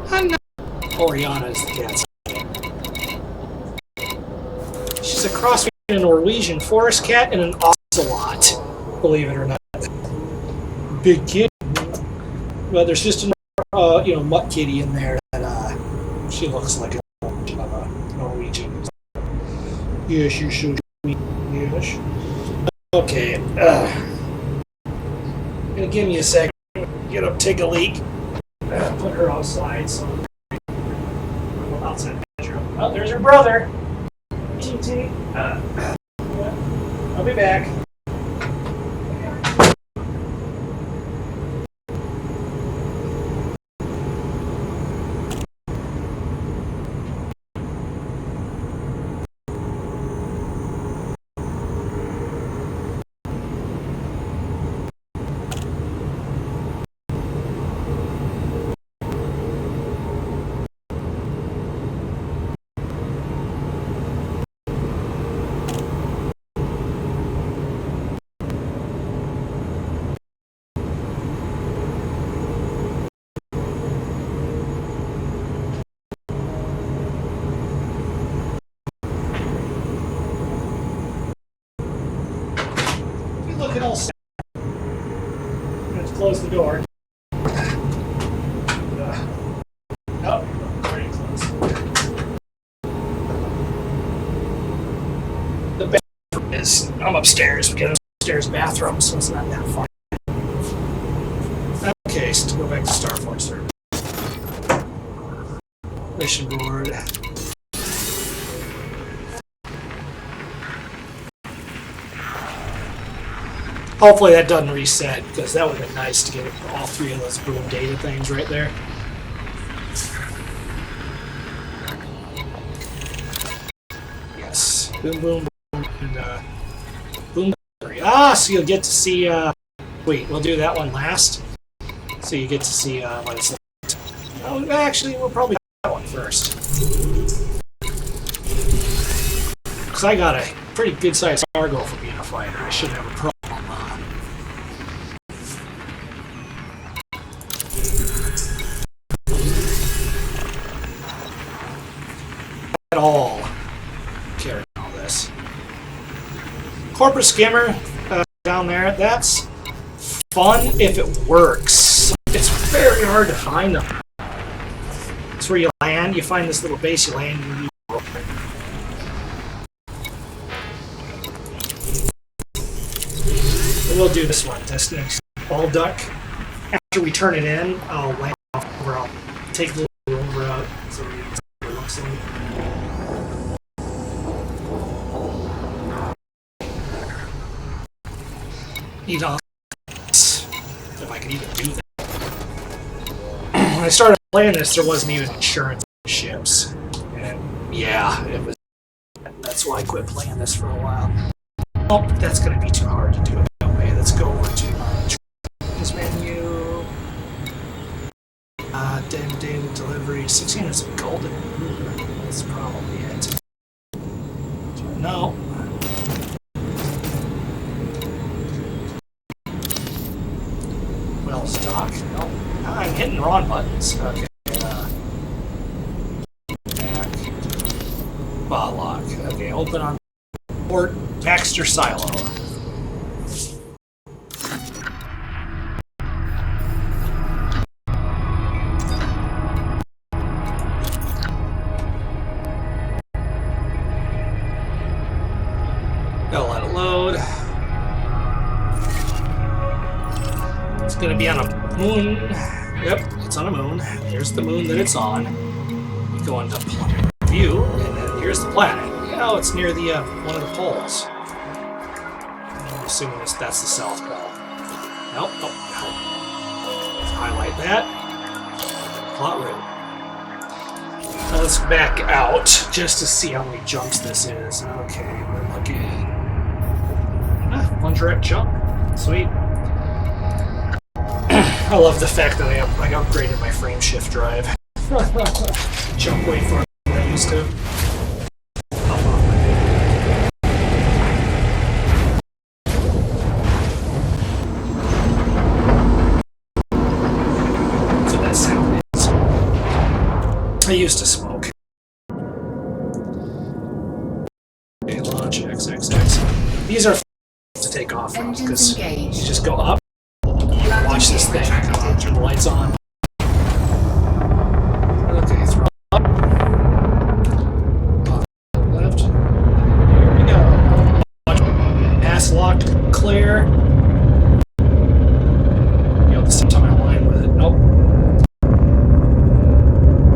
I don't know. Oriana is the cat. She's a cross between a Norwegian forest cat and an ocelot. Believe it or not. Big kitty. Well, there's just a mutt kitty in there that she looks like a Norwegian. Yes, you're so sweet. Yes. Okay. Gonna give me a second. Get up, take a leak. Put her outside. So outside the bedroom. Oh, there's her brother. TT. I'll be back. Look at all set. Let's close the door. Nope, pretty close. The bathroom is. I'm upstairs. We get an upstairs bathroom, so it's not that far. Okay, so to go back to Starport server. Mission board. Hopefully that doesn't reset, because that would have been nice to get all three of those boom data things right there. Yes. Boom, boom, boom, and boom. So you'll get to see, wait, we'll do that one last. So you get to see what it's like. Oh, actually, we'll probably do that one first. Because I got a pretty good-sized cargo for being a fighter. I shouldn't have a problem. At all carrying all this. Corporate skimmer down there, that's fun if it works. It's very hard to find them. It's where you land, you find this little base, you land, and you we'll do this one, this next ball duck. After we turn it in, I'll land off where I'll take the little rover out so we can see what it looks like. Need all if I could even do that. When I started playing this, there wasn't even insurance on ships. And yeah, it was. That's why I quit playing this for a while. Oh, that's going to be too hard to do it that way. Let's go over to this menu. Data delivery. 16 is a golden. That's probably it. No. Well, stock. No. I'm hitting the wrong buttons. Okay. Back. Bot lock. Okay, open on port. Baxter silo. Gotta let it load. It's gonna be on a moon. Yep, it's on a moon. Here's the moon that it's on. You go into view, and then here's the planet. You know, it's near the one of the poles. I'm assuming that's the South Pole. Nope, nope, nope. Let's highlight that. Plot route. Now let's back out just to see how many jumps this is. Okay, we're looking. One direct jump. Sweet. I love the fact that I upgraded my frame shift drive. Jump way farther than I used to. So that sound is. I used to smoke. Okay, launch XXX. These are to take off from because you just go up. Watch this thing. Turn the lights on. Okay, throw up. Left. Here we go. Pass locked, clear. You know, the same time I align with it. Nope.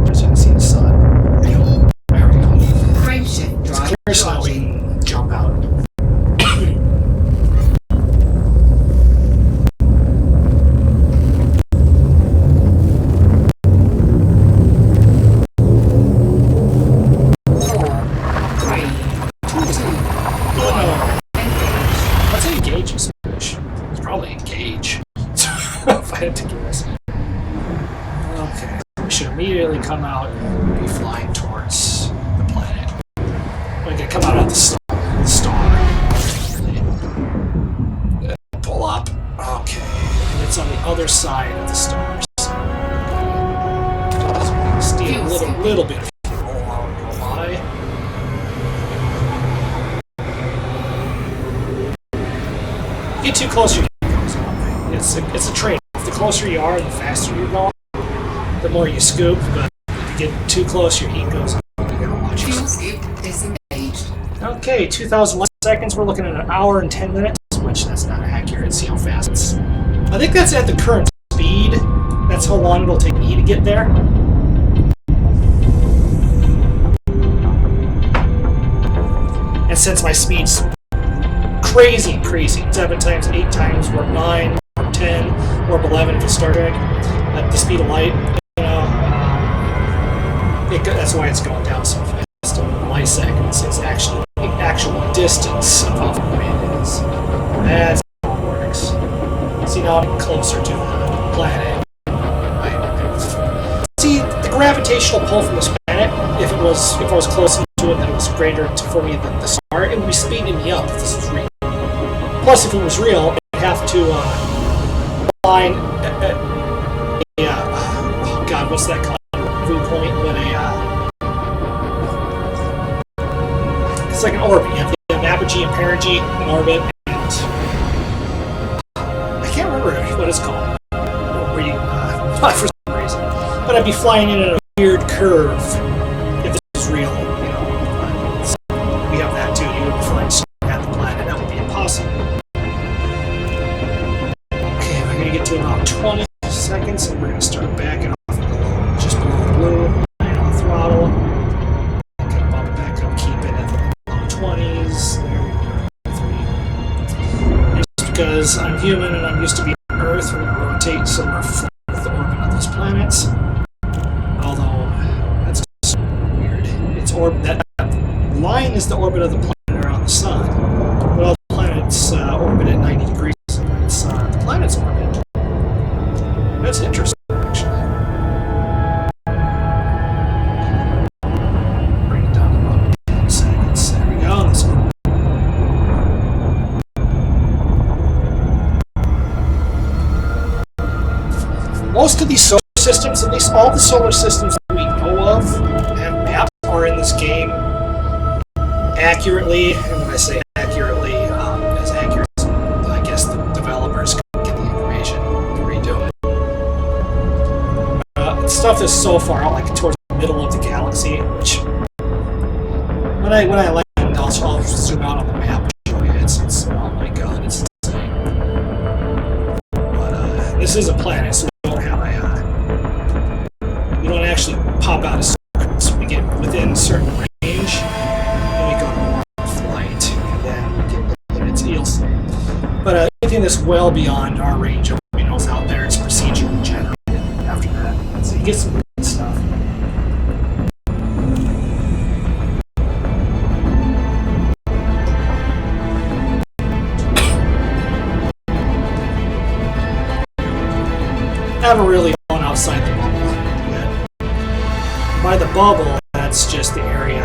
Just didn't see the sun. There we go. Frame shift drive. Clear so we can jump out. Immediately come out and be flying towards the planet. We can come out of the star. Pull up. Okay. And it's on the other side of the stars. Steal a little bit of fuel while we go by. Get too close, your heat goes up. It's a trade-off. The closer you are, the faster you're going. The more you scoop, but if you get too close, your heat goes up. You gotta watch Fuel it. scoop disengaged. Okay, 2,001 seconds. We're looking at an hour and 10 minutes, which that's not accurate. See how fast it's. I think that's at the current speed. That's how long it'll take me to get there. And since my speed's crazy, 7 times, 8 times, warp 9, warp 10, warp 11 if it's Star Trek, at the speed of light. That's why it's going down so fast. Light seconds is actually the actual distance of how far away it is. That's how it works. See, now I'm closer to the planet. See, the gravitational pull from this planet, if I was close to it, that it was greater for me than the star, it would be speeding me up if this was real. Plus, if it was real, I'd have to align. Oh God, what's that called? Viewpoint when it's like an orbit. You have the apogee and perigee, an orbit, and I can't remember what it's called. Where you, for some reason, but I'd be flying in a weird curve if this was real. You know, so we have that too. You would be flying straight at the planet. That would be impossible. Okay, we're gonna get to about 20 seconds, and we're gonna start backing off. Just below the blue, and on the throttle. Kind of bump it back up, keep it at the low 20s. There we go. 3. And just because I'm human and I'm used to being on Earth, we're going to rotate so we're flying with the orbit of those planets. Although, that's just weird. It's that line is the orbit of the planet around the sun. But all the planets orbit at 90 degrees around the sun. The planet's orbit. That's interesting, actually. Most of these solar systems, at least all the solar systems that we know of, have maps or in this game accurately. And when I say accurately, as accurate as I guess the developers can get the information to redo it. Stuff is so far out, like towards the middle of the galaxy, which when I land, I'll zoom out on the map and show you. It's oh my God, it's insane. But this is a planet, so we don't have a pop out of circles. We get within a certain range, and we go to more flight, and then we get limits eels. But anything that's well beyond our range of what we know is out there, it's procedurally generated after that. So you get some good stuff. I haven't really gone outside the bubble yet. By the bubble, that's just the area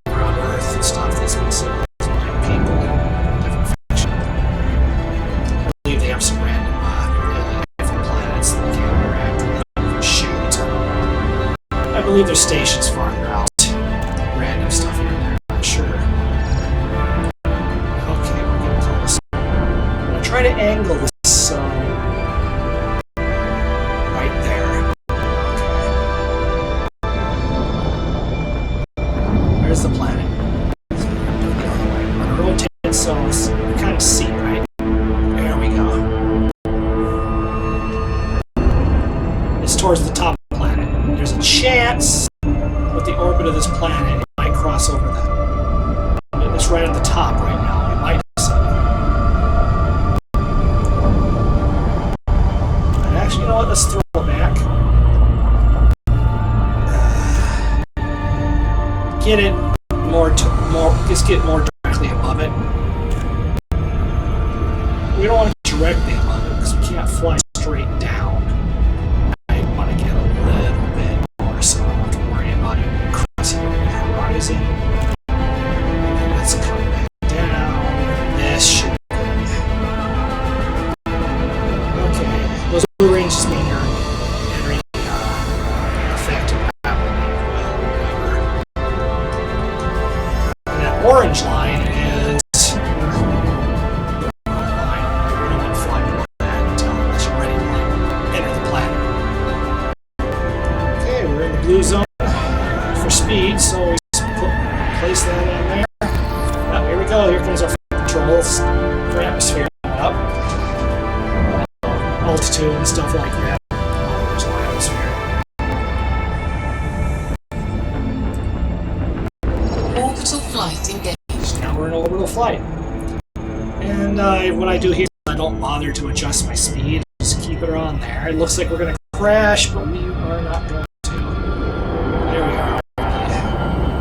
around Earth and stuff that's been civilized by people, different factions. I believe they have some random different planets that they can interact with. Shoot. I believe there's stations farther out. Random stuff here and there. I'm not sure. Okay, we're getting close. I'm gonna try to angle this so. There's the planet. I'm gonna rotate so you kind of see, right? There we go. It's towards the top of the planet. There's a chance with the orbit of this planet it might cross over that. It's right at the top right now. It might do something. But actually, you know what? Let's throw it back. Get it just get more directly above it. We don't want to get directly above it because we can't fly straight down. I want to get a little bit more so I don't have to worry about it crossing over the horizon. And let's come back down. This should be good. Okay, those blue ranges mean you're entering effective. Orange line is line. You don't want to fly below that unless you're ready to enter the planet. Okay, we're in the blue zone for speed, so we just place that in there. Oh, here we go. Here comes our controls for atmosphere up, altitude and stuff like that. Oh, there's my atmosphere. Orbital flight engaged. Now we're in orbital flight. And what I do here is I don't bother to adjust my speed. Just keep it on there. It looks like we're going to crash, but we are not going to. There we are.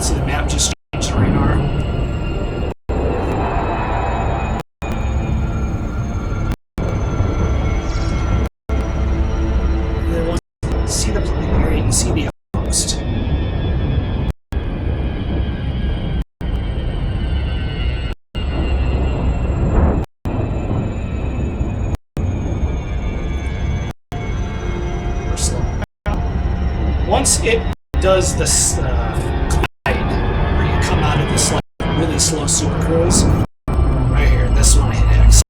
See the map just changed the radar. And then once you see the plane here, you can see the outpost. Once it does this glide, where you come out of this like really slow super cruise, right here, this one I hit X.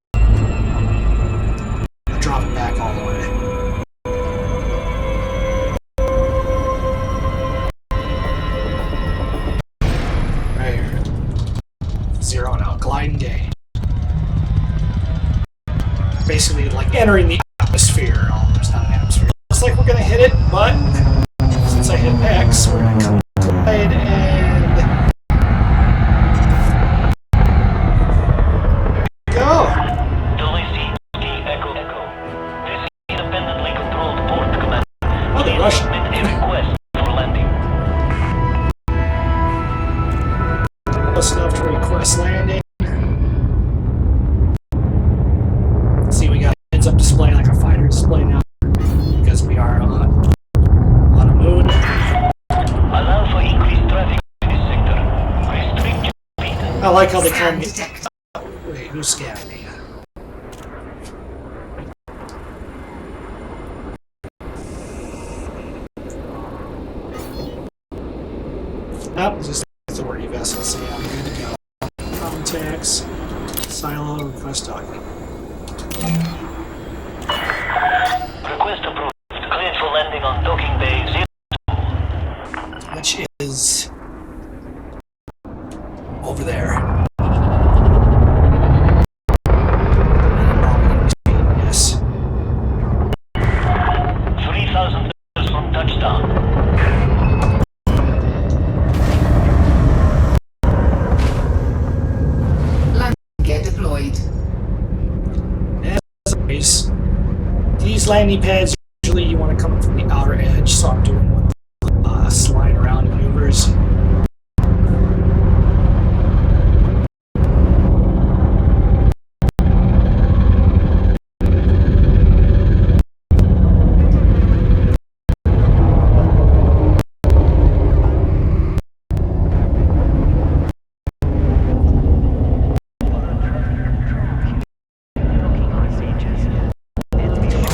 I'll drop it back all the way. Right here. Zeroing out, glide and gain. Basically like entering the atmosphere. Oh, there's not an atmosphere. Looks like we're gonna hit it, but since I hit X, we're going to come glide and go. This is independently controlled port command. Oh, they're Russian. A request for landing. Close enough to request landing. See, we got heads up display like a fighter display now because we are on a moon. Allow for increased traffic in this sector. Restrict your speed. I like how they call Scan me. detected. Wait, who's scanning me? Oh, just authority vessel, so yeah, I'm good to go. Contacts, silo, request docking. Request approved. Cleared for landing on docking bay 02. Which is over there. Yes. 3,000 meters from touchdown. these landing pads, usually you want to come from the outer edge, so I'm doing one slide around maneuvers.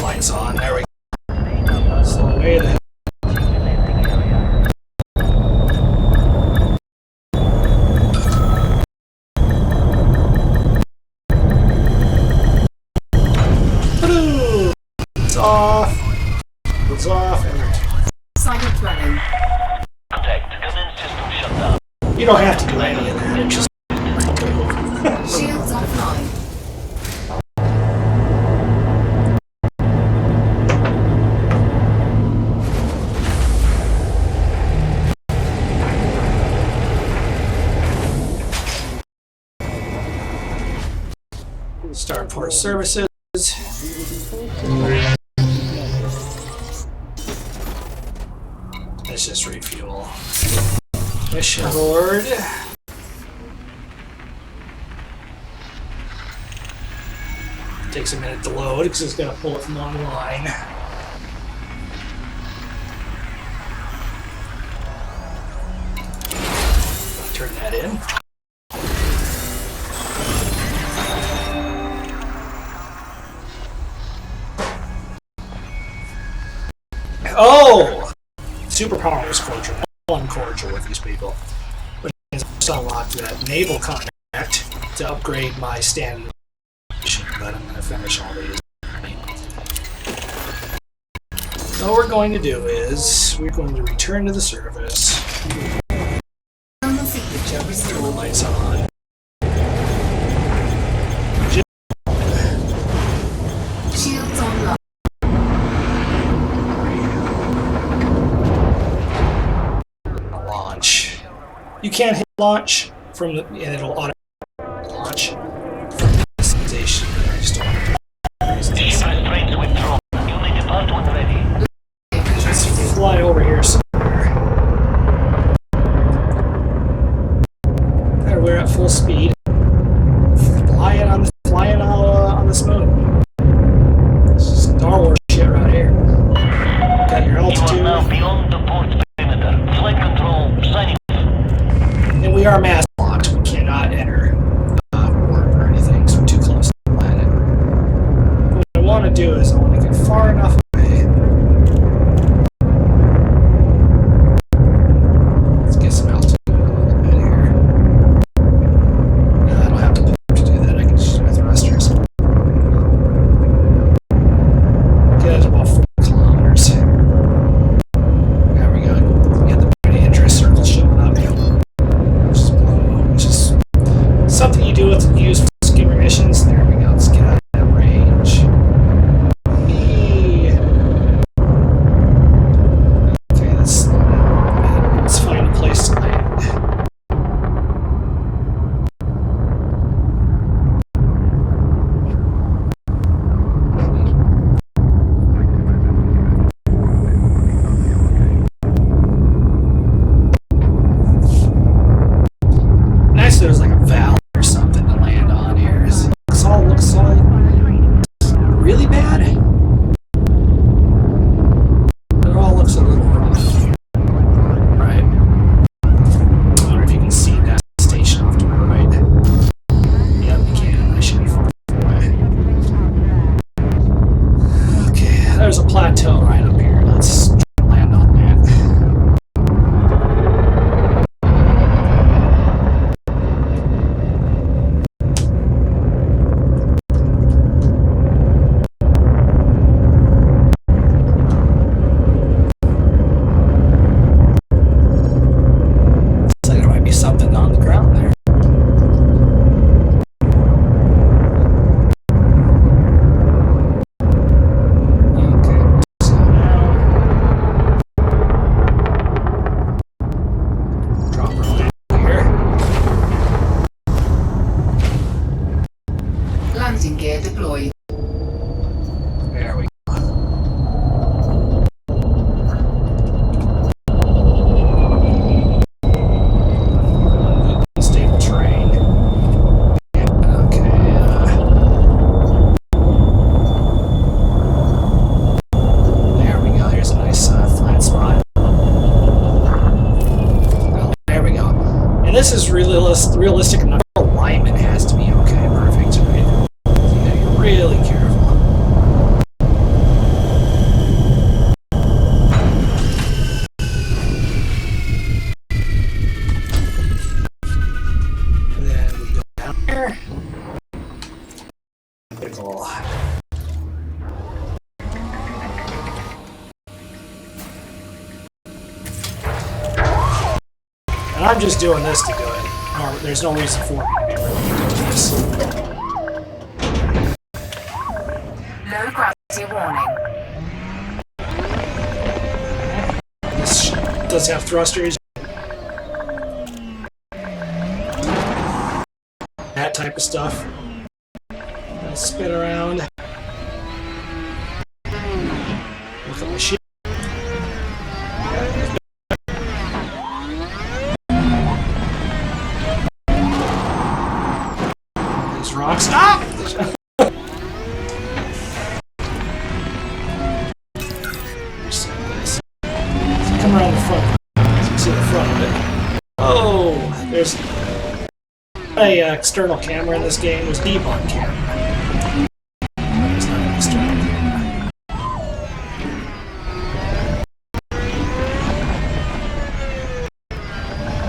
Lights on, there we go. Slow away then. It's off. It's off. And Silent running. Contact. Command system shut down. you don't have to do any of that. Just Shields offline. start port services. Let's just refuel. Mission board. Takes a minute to load because it's going to pull it from online. Turn that in. Oh! Superpowers cordial. One cordial with these people. Which means I just unlocked that naval contract to upgrade my standard. But I'm going to finish all these. So what we're going to do is we're going to return to the service. Turn the lights on. Shields online. Launch. You can't hit launch from the, and it'll auto launch from the station. I just don't want to Ship trains withdrawn. You may depart when ready. just fly over here somewhere. There, we're at full speed. Flying on this moon. This is Star Wars shit right here. Got your You are altitude. now beyond the port perimeter. Flight control signing. And we are mass locked. We cannot enter warp or anything, so we're too close to the planet. What I want to do is I want to get far enough away. Let's get some altitude a little bit here. I don't have to pull to do that. I can just do my thrusters. Get it about 4 kilometers. There we go. We got the pretty interest circle showing up. Just blow realistic enough. Alignment has to be okay, perfect, right? Yeah, you're really careful. And then we go down here. Critical. And I'm just doing this to do it. No, there's no reason for me to be really doing this. Low gravity warning. This does have thrusters. That type of stuff. I'll spin around. Look at my ship. These rocks. Ah! Come around the front. So you can see the front of it. Oh, there's a external camera in this game. There's debug camera. There's not an external camera.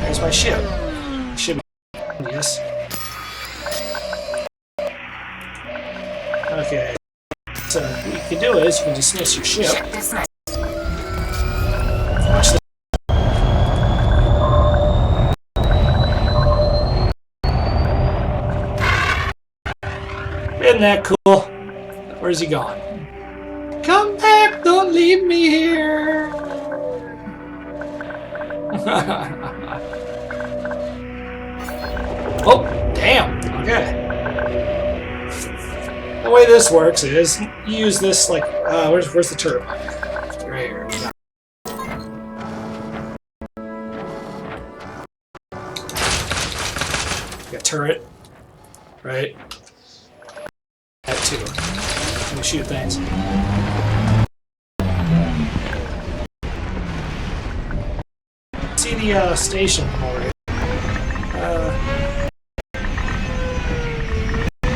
There's my ship. Should be yes. Okay. So what you can do is you can dismiss your ship. Ship dismissed. Watch this. Isn't that cool? Where's he gone? Come back, don't leave me here. Oh, damn. Okay. The way this works is you use this like where's the turbine? Right here. We got turret, right? That too. Let me shoot things. See the station over here.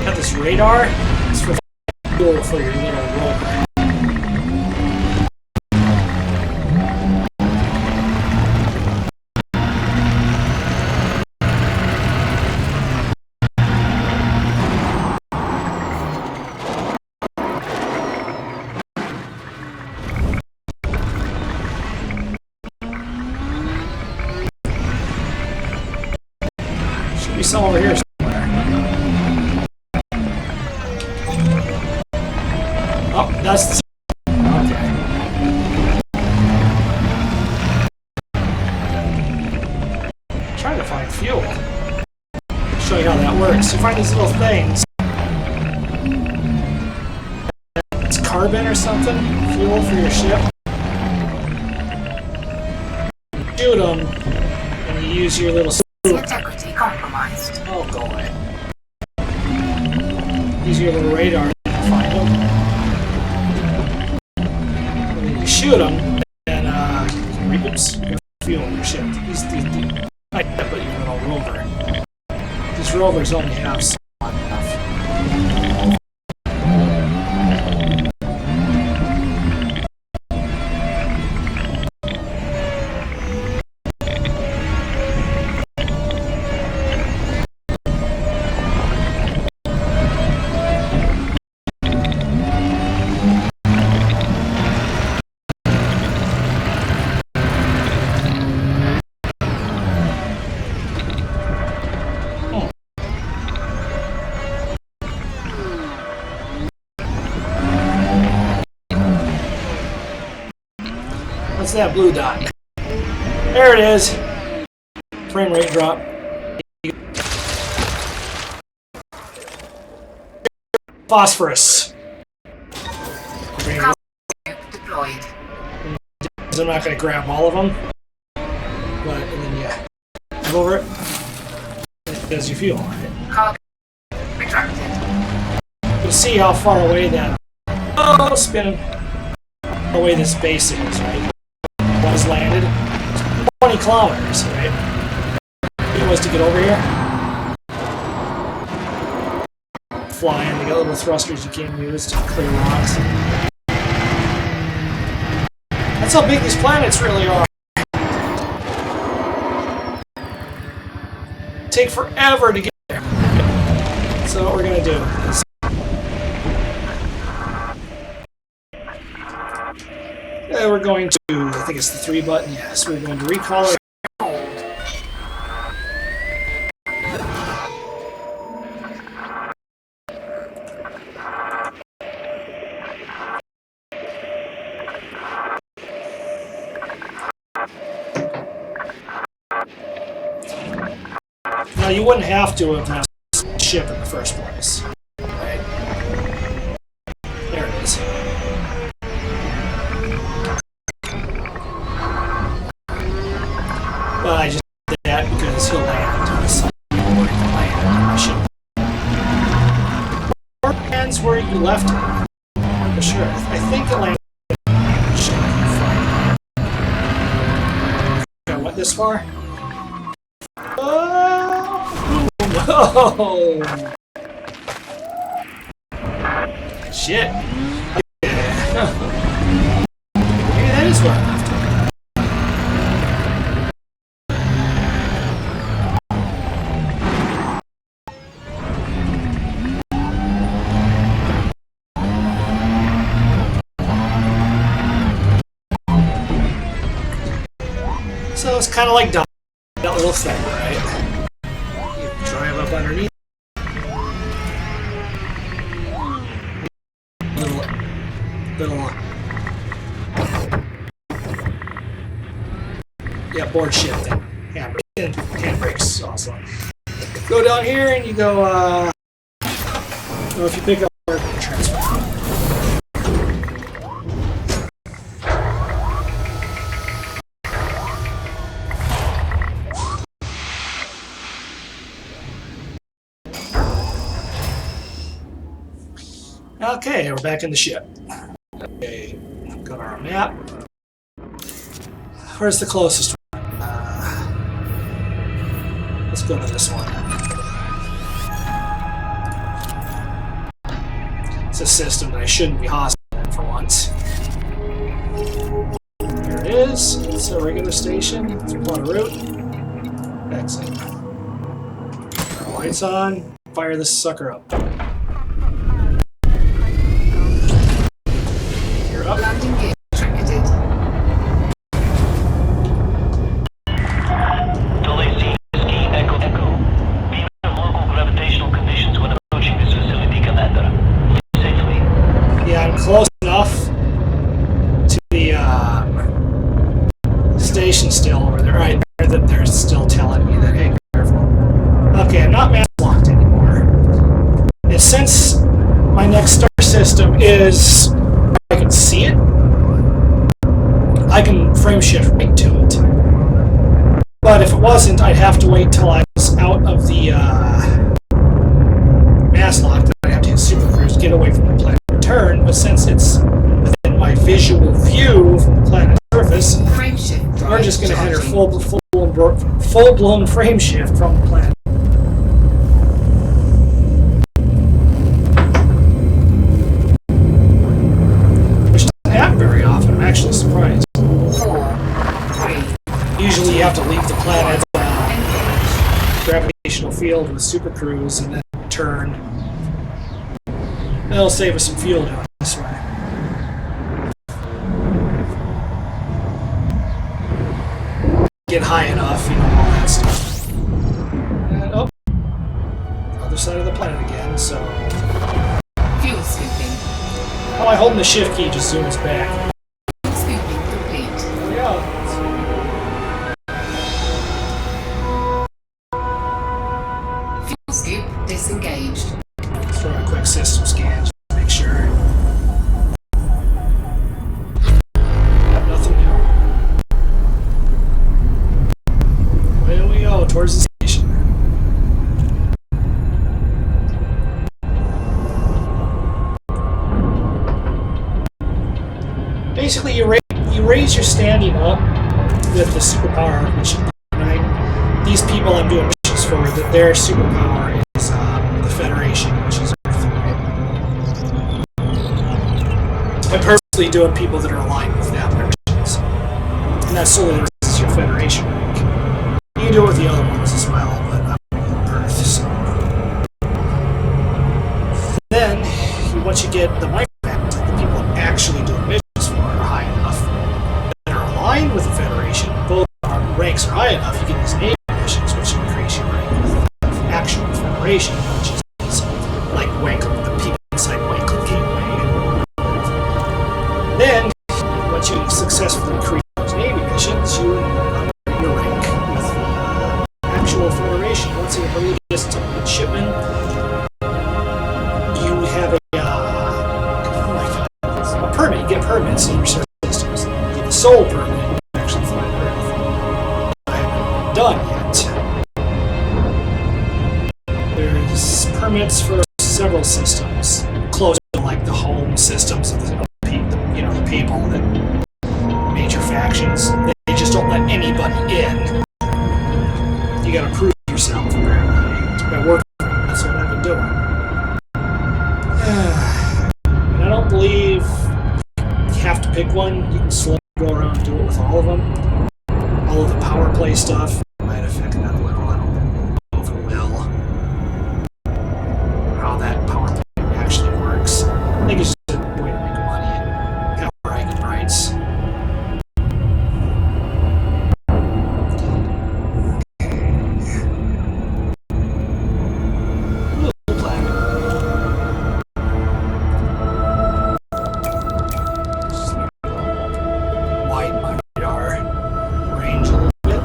Got this radar. It's for fuel for your little rover. Should be some over here somewhere. Oh, that's the... Okay. Trying to find fuel. Show you how that works. You find these little things. It's carbon or something. Fuel for your ship. You shoot them, and you use your little... Integrity compromised. Oh, go away. Use your little radar to find them. And then you shoot them, and oops, fuel in your ship. I put your little rover. These rovers only have so enough. What's that blue dot? There it is. Frame rate drop. Phosphorus. Power deployed. I'm not going to grab all of them, but and then you move over it. It does you feel on it. Cargo retracted. You see how far away that spinning how far away this base is, right? Was landed 20 kilometers, right? mission was to get over here. Flying, they got little thrusters you can't use to clear rocks. That's how big these planets really are. Take forever to get there. So what we're gonna do is we're going to, I think it's the 3 button, yes, we're going to recall it. Now you wouldn't have to have had a ship in the first place. Right? There it is. But I just did that because he'll land. So you want to land on my ship. Or lands where you left it. For sure. I think it landed. I went this far? Oh! Shit. Yeah. Maybe that is what I left. So it's kind of like that little thing, right? Drive up underneath. Little. Yeah, board shifting. Handbrakes also. Go down here and you go. Well, if you pick up transfer. Okay, we're back in the ship. Okay, got our map. Where's the closest one? Let's go to this one. It's a system that I shouldn't be hostile in for once. There it is. It's a regular station. It's a plot of route. Exit. Turn our lights on. Fire this sucker up. Landing gear triggered. Delay C, Ski, Echo, Echo. Beware of local gravitational conditions when approaching this facility, Commander. Leave safely. Yeah, I'm close enough to the station still over there. Right there that they're still telling me that, hey, be careful. Okay, I'm not mass locked anymore. And since my next star system is I can see it, I can frame shift right to it. But if it wasn't, I'd have to wait till I was out of the mass lock. Then I'd have to hit Super Cruise, get away from the planet, return. But since it's within my visual view from the planet's surface, Frame shift. we're just going to hit her full-blown frame shift from the planet. Very often, I'm actually surprised. 4, 3. Usually you have to leave the planet's gravitational field with Super Cruise and then turn. That'll save us some fuel doing it this way. Get high enough, you know, all that stuff. And, oh, other side of the planet again, so... Fuel scooping. Oh, I hold the shift key, just zooms back. Scooping complete. There we go. Fuel scoop disengaged. Let's run a quick system scan just to make sure. Yep, nothing new. Away we go, towards the station. Basically, you raise your standing up with the superpower, which these people I'm doing for that their superpower is the Federation, which is Earth. And purposely doing people that are aligned with that missions. And that solely raises your Federation rank. You can do it with the other ones as well, but I'm on Earth, so. Then, once you get the rank effect, the people actually doing missions for are high enough that are aligned with the Federation. Both our ranks are high enough, you get these Navy missions, which increase your rank with the actual Federation, which is like the people inside Wankle Gateway. Then, once you successfully create those Navy missions, you your rank with the actual Federation. Once you release to midshipman, you have a permit. You get permits in your service systems. You get the sole permit, you can actually fly Earth. I haven't done yet. There's permits for several systems, close to like the home systems of the people, that major factions. They just don't let anybody in. You gotta prove yourself, apparently. By working, that's what I've been doing. And I don't believe you have to pick one. You can slowly go around and do it with all of them. All of the power play stuff might affect that a little. I don't know if it will. How that power play actually works. I think it's just a way to make money and have bragging rights. Widen my radar range a little bit.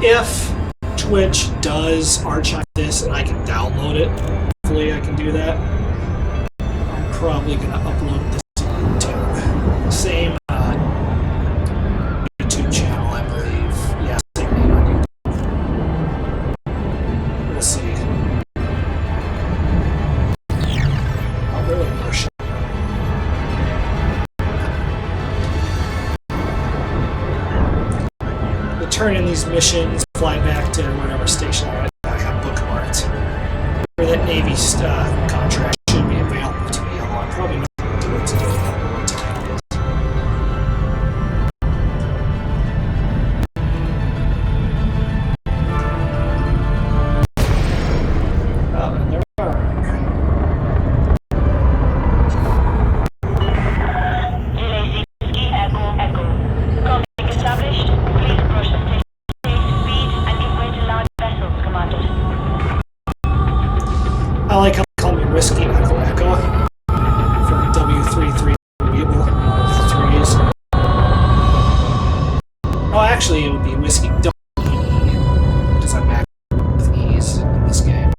If Twitch does archive this and I can download it, hopefully I can do that, I'm probably going to upload this to YouTube. Same YouTube channel, I believe. Yeah, same name on YouTube. We'll see. I'll really push it. Turn in these missions, fly back to whatever station I have bookmarked. Where that Navy contract should be available to me, although I'm probably not going to do it today. I don't know what time it is. And there are. Ski Echo Echo. Conflict established. Please approach the station. Speed and give way to large vessels, Commander. I like how they call me Risky Echo Echo for W33 Weeble. Threes. Oh, actually, it would be Whiskey W, because I'm back with ease in this game.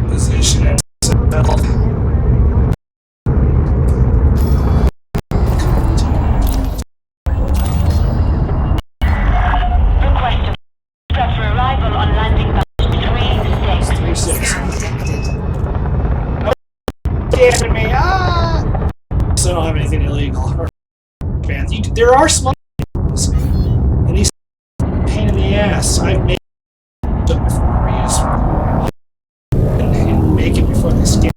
Position it. Request prep for arrival on landing batch 3-6. 3-6. Scamming me! Ah! So I don't have anything illegal. There are small things, and these pain in the ass. I've made it before. And make it before they scam.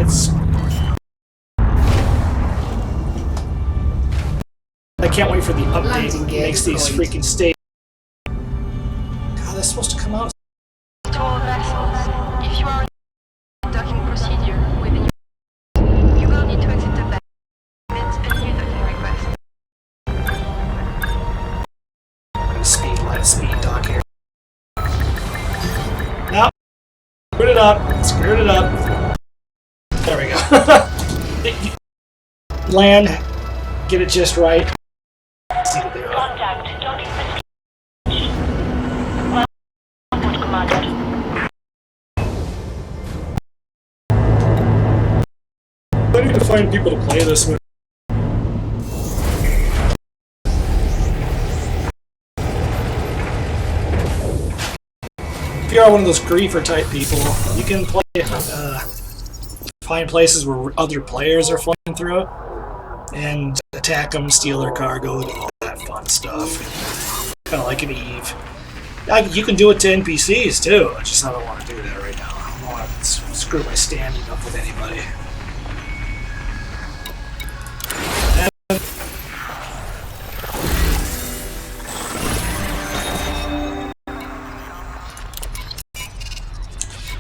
It's. I can't wait for the update Landing that gear makes these deployed. freaking states. God, that's supposed to come out. To all vessels, if you are in docking procedure within you will need to exit the bay. Submit a new docking request. Speed dock here. Nope. Screwed it up. Screwed it up. There we go. Land, get it just right. See what they are. Contact. Don't even Welcome, Commander. I need to find people to play this with. If you are one of those griefer type people, you can play, find places where other players are flying through it, and attack them, steal their cargo, and all that fun stuff. Kind of like an Eve. You can do it to NPCs too, I just don't want to do that right now. I don't want to screw my standing up with anybody.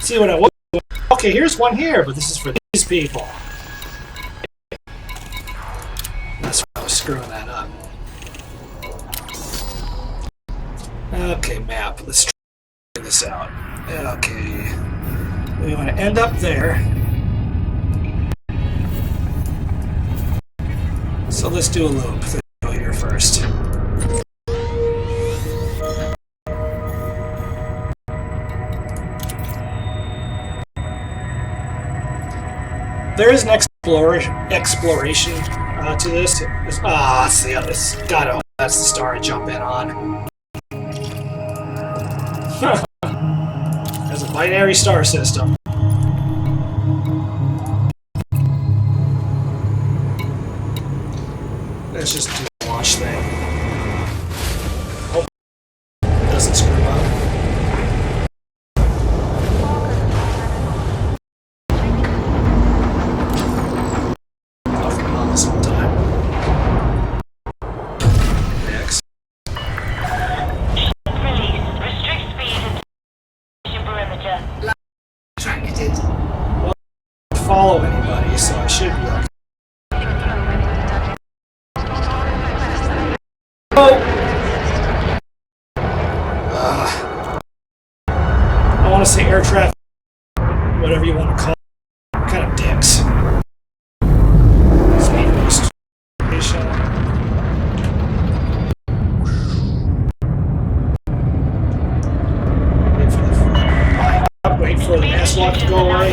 See what I want. Okay, here's one here, but this is for these people. That's why I was screwing that up. Okay, map. Let's try this out. Okay. We want to end up there. So let's do a loop. Let's go here first. There is an exploration to this. That's the other. That's the star I jump in on. There's a binary star system. Let's just do the launch thing. Hope it doesn't screw up. Follow anybody, so I should be okay. I want to say air traffic, whatever you want to call it, kind of dicks. Station. Wait for the mass lock to go away.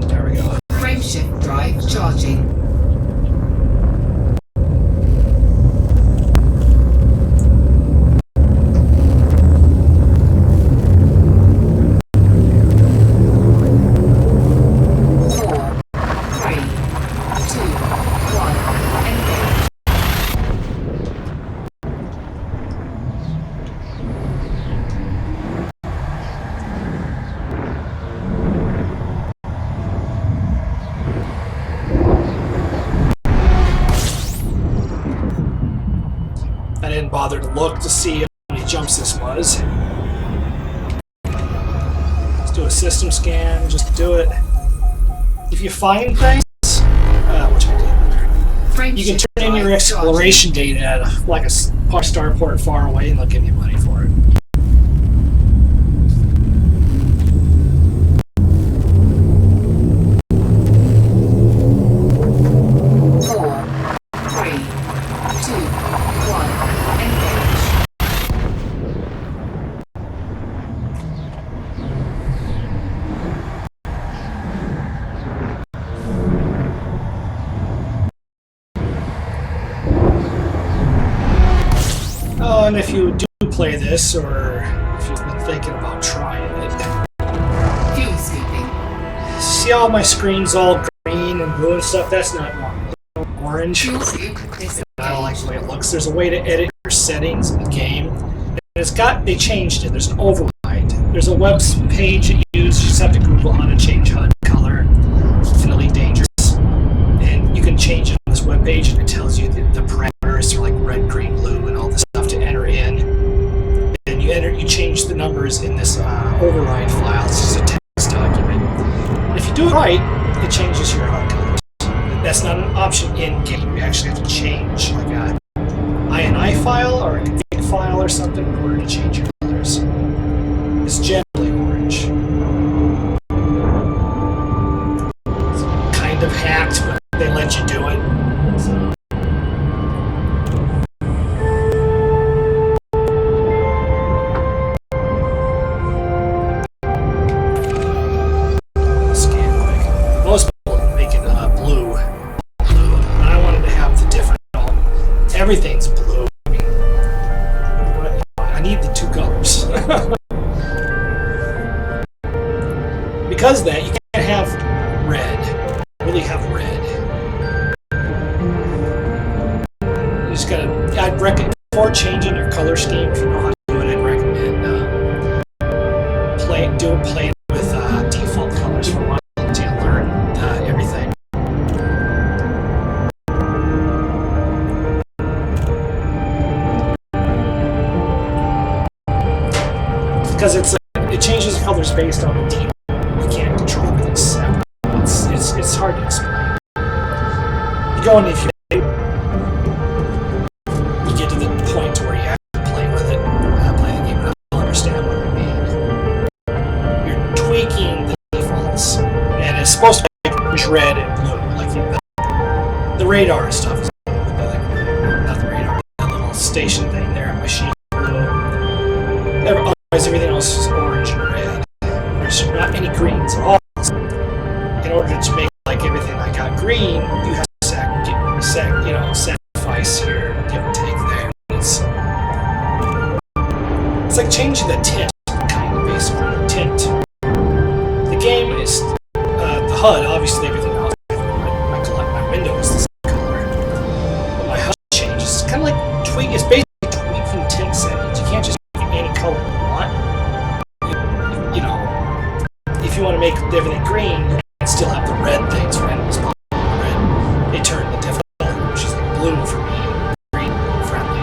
There we go. Frameshift drive charging. Bother to look to see how many jumps this was. Let's do a system scan, just do it. If you find things, which I did, you can turn in your exploration data at like a starport far away and they'll give you money for it. And if you do play this, or if you've been thinking about trying it, Fuel scooping. see all my screens all green and blue and stuff? That's not normal. Orange. Fuel scoop disengaged. I don't like the way it looks. There's a way to edit your settings in the game. And they changed it. There's an override. There's a web page that you use. You just have to Google how to change HUD color. It's Elite Dangerous. And you can change it on this web page, and it tells you the parameters are like red, green, blue, and all this stuff to enter in. And you change the numbers in this override file. It's just a text document. And if you do it right, it changes your HUD colors. That's not an option in game. You actually have to change like a INI file or a config file or something in order to change your colors. It's generally orange. because of that, you can't have red. Really have red. You just gotta. I'd recommend before changing your color scheme, if you know how to do it, I'd recommend play it with default colors for one to learn everything. Because it changes colors based on the default. You can't control everything separate. It's hard to explain. You go and if you get to the point where you have to play with it, play the game, you'll understand what I mean. You're tweaking the defaults, and it's supposed to be like red and blue, like the radar and stuff. Is blue, not the radar, the little station thing there, machine blue. Otherwise, everything else is orange and red. There's not any greens. All in order to make like everything I got green, you have to sacrifice your give and take there. It's like changing the tint, kind of basically the tint. The game is the HUD, obviously everything else. My window is the same color, but my HUD changes. It's kind of like it's basically tweaking tint settings. You can't just make any color you want. You know, if you want to make everything green, you can still have the red things right as possible. They turn the default color, which is like blue for me, green friendly,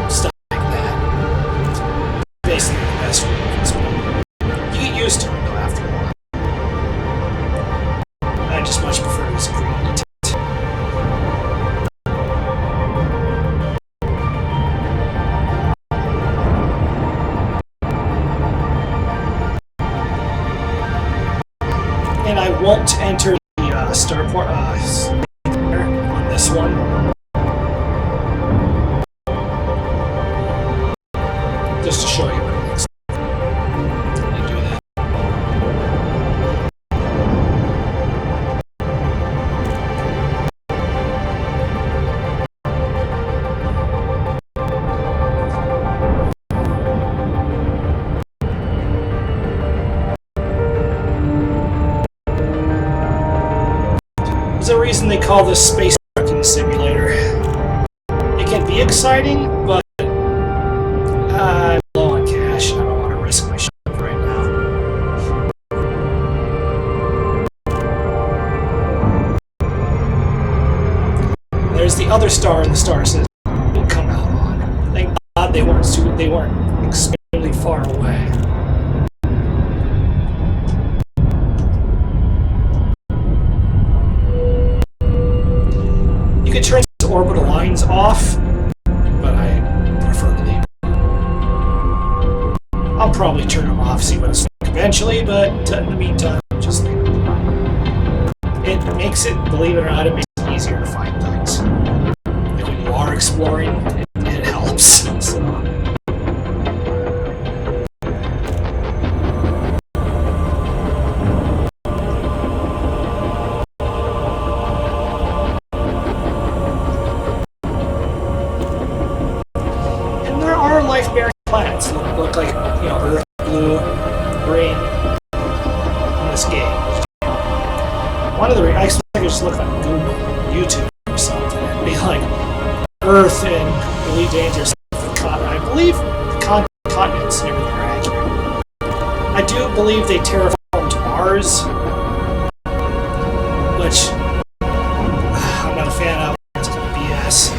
stuff like that. Basically the best way to explain it. You get used to it though after a while. I just much prefer this green tint. And I won't enter the starport on this one. Just to show you what it looks like. Let me do that. There's a reason they call this space trucking simulator. It can be exciting, but I'm low on cash and I don't want to risk my ship right now. There's the other star, and the star says will come out on. Thank God they weren't extremely far away. You could turn the orbital lines off, but I prefer to leave. I'll probably turn them off, see what it's like eventually, but in the meantime, just leave it. It makes it, believe it or not, it makes it easier to find things. And when you are exploring, it helps. So. Life-bearing planets that look like, Earth, blue, green in this game. One of the I expect I could just look on Google, YouTube, or something, and be like Earth and Elite Dangerouse. I believe the continents and everything are accurate. I do believe they terraformed Mars, which I'm not a fan of. It's kind of BS.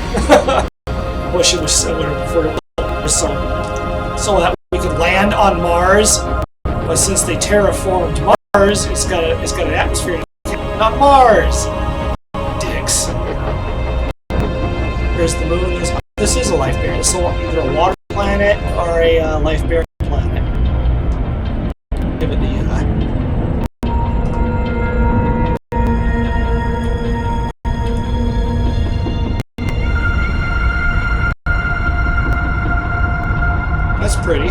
Wish it was similar before. So that we could land on Mars, but since they terraformed Mars, it's got an atmosphere, not Mars. Dicks. Here's the moon. This is a life-bearing. This is either a water planet or a life-bearing planet. Give it the That's pretty.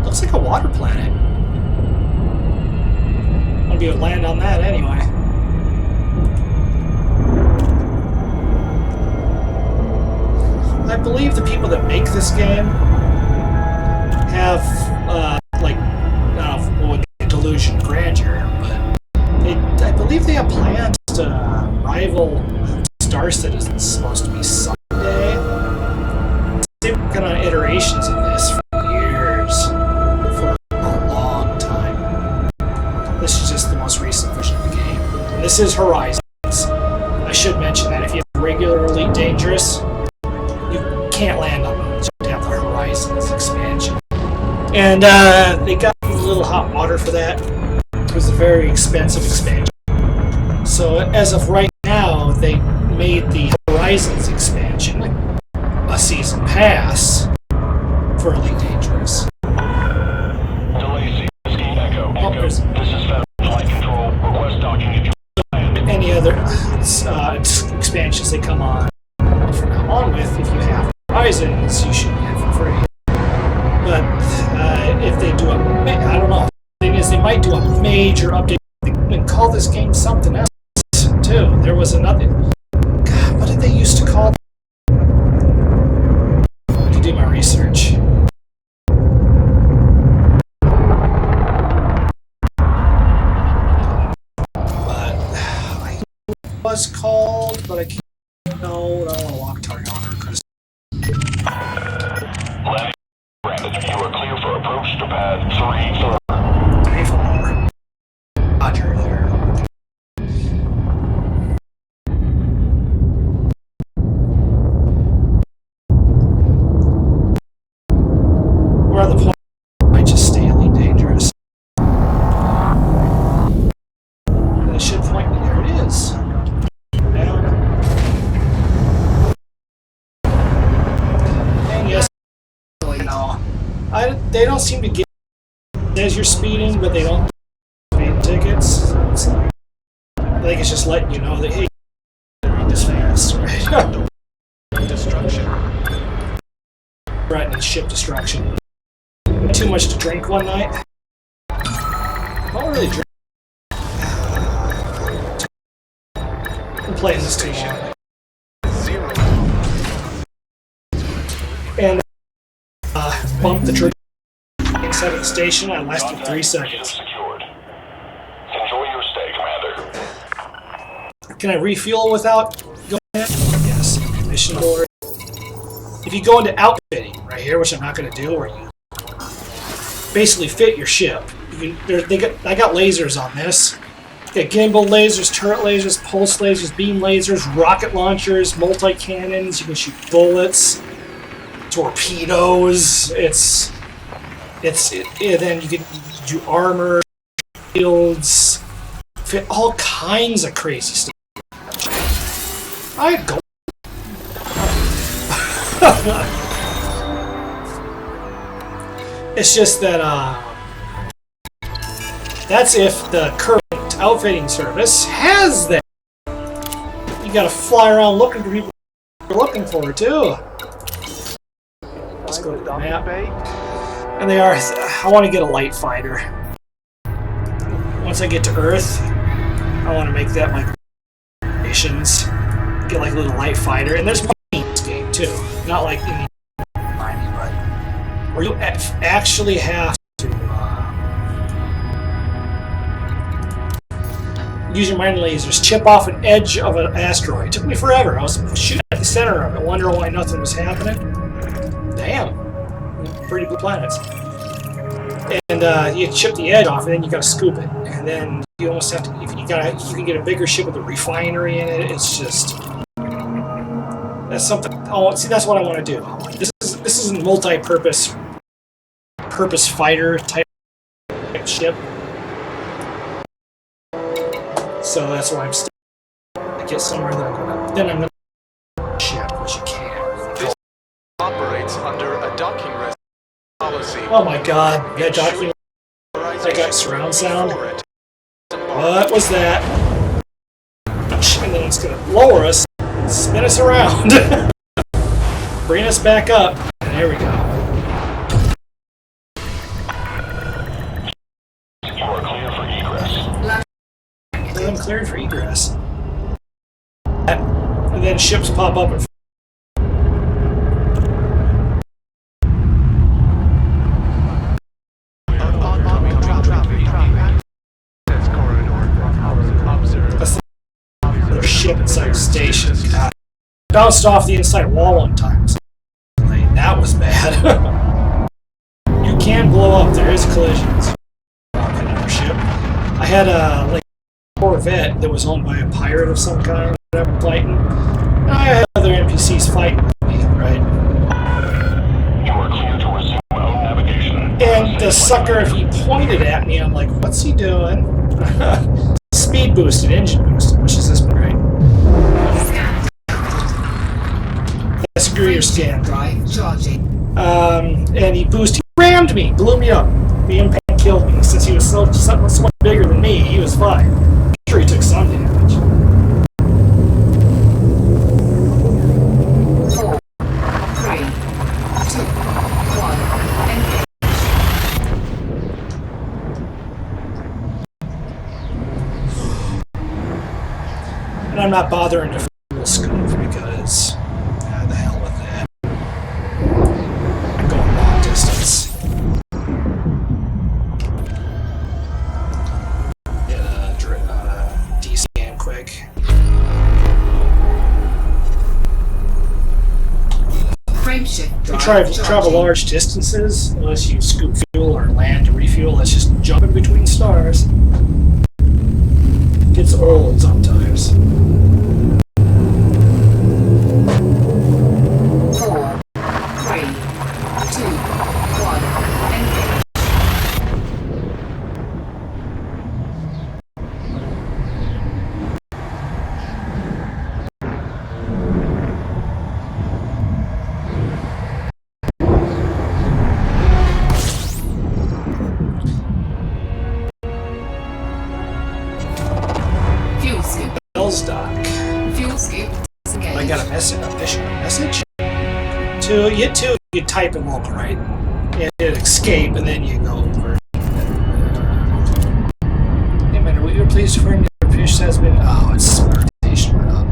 Looks like a water planet. I'll be able to land on that anyway. I believe the people that make this game have, illusion of grandeur, but I believe they have plans to rival Star Citizen's supposed to be Sunday. They've been working on iterations of this for years, for a long time. This is just the most recent version of the game. And this is Horizons. I should mention that if you have regular Elite Dangerous, you can't land on those. You have to have the Horizons expansion. And they got a little hot water for that. It was a very expensive expansion. So as of right now, they made the Horizons expansion a season pass for Elite Dangerous. Delay Ski Echo. Oh, This is Federal Flight Control. Request docking if you land. Any other expansions they come on from now on with, if you have Horizons, you should get it for free. But if they do I don't know. The thing is, they might do a major update and call this game something else too. There was another. God, what did they used to call? Let me do my research. But I know it was called, but I can't. No, I don't want to walk target on her because. Landing granted. You are clear for approach to pad 3-4. Roger there. Where are the points? Might just stay Elite Dangerous. It should point me. There it is. Down. And yes. No. They don't seem to get it as you're speeding, but they don't speed tickets. It's like, I think it's just letting you know that, hey, read this fast, right? Destruction. Right, and ship destruction. Too much to drink one night. I don't really drink. I'm playing this too long. 0. And bumped the trigger inside of the station. I lasted 3 seconds. Secured. Enjoy your stay, Commander. Can I refuel without going in? Yes. Mission board. If you go into outfitting right here, which I'm not going to do, where you basically fit your ship. I got lasers on this. Got gimbal lasers, turret lasers, pulse lasers, beam lasers, rocket launchers, multi-cannons. You can shoot bullets, torpedoes. Then you can do armor, shields, fit all kinds of crazy stuff. I'd go. It's just that that's if the current outfitting service has that. You gotta fly around looking for people you're looking for too. Let's go to the map. And they are. I want to get a light fighter. Once I get to Earth, I want to make that my missions. Get like a little light fighter, and there's money in this game too. Not like in mining, but where you actually have to use your mining lasers, chip off an edge of an asteroid. It took me forever. I was shooting at the center of it, wondering why nothing was happening. Damn, pretty good planets. And you chip the edge off, and then you gotta scoop it, and then you almost have to. If you can get a bigger ship with a refinery in it. It's just that's something. Oh, see, that's what I want to do. This is a multi-purpose fighter type ship. So that's why I'm still. I get somewhere that I'm gonna ship, which you can. This operates under a docking res policy. Oh my god, that docking. I got surround sound. What was that? And then it's gonna lower us, spin us around, bring us back up. And there we go. You are clear for egress. I'm cleared for egress. And then ships pop up and bounced off the inside wall one time. So that was bad. You can blow up. There is collisions. On your ship. I had a like Corvette that was owned by a pirate of some kind. Whatever, fighting. I had other NPCs fighting me, right? You are clear to resume out navigation. And the sucker, if he pointed at me, I'm like, what's he doing? Speed boosted, engine boosted, which is this one, right? Scan. Screw your scan. Drive charging. And he rammed me, blew me up. The impact killed me. Since he was so much bigger than me, he was fine. I'm sure he took some damage. 4, 3, 2, 1, engage. And I'm not bothering to full scope because the hell with that. I'm going long distance. D-scan quick. Frameshift You drive travel large distances, unless you scoop fuel or land to refuel, that's just jumping between stars. Gets old sometimes. 4, 3, 2, 1, engage. Fuel scoop. Bell's dock. Fuel scoop. Disengage. I got a message. A message? You type in local, right? You hit escape, and then you go over. Hey, man, will you please confirm your fish has been? Oh, it's rotation went up.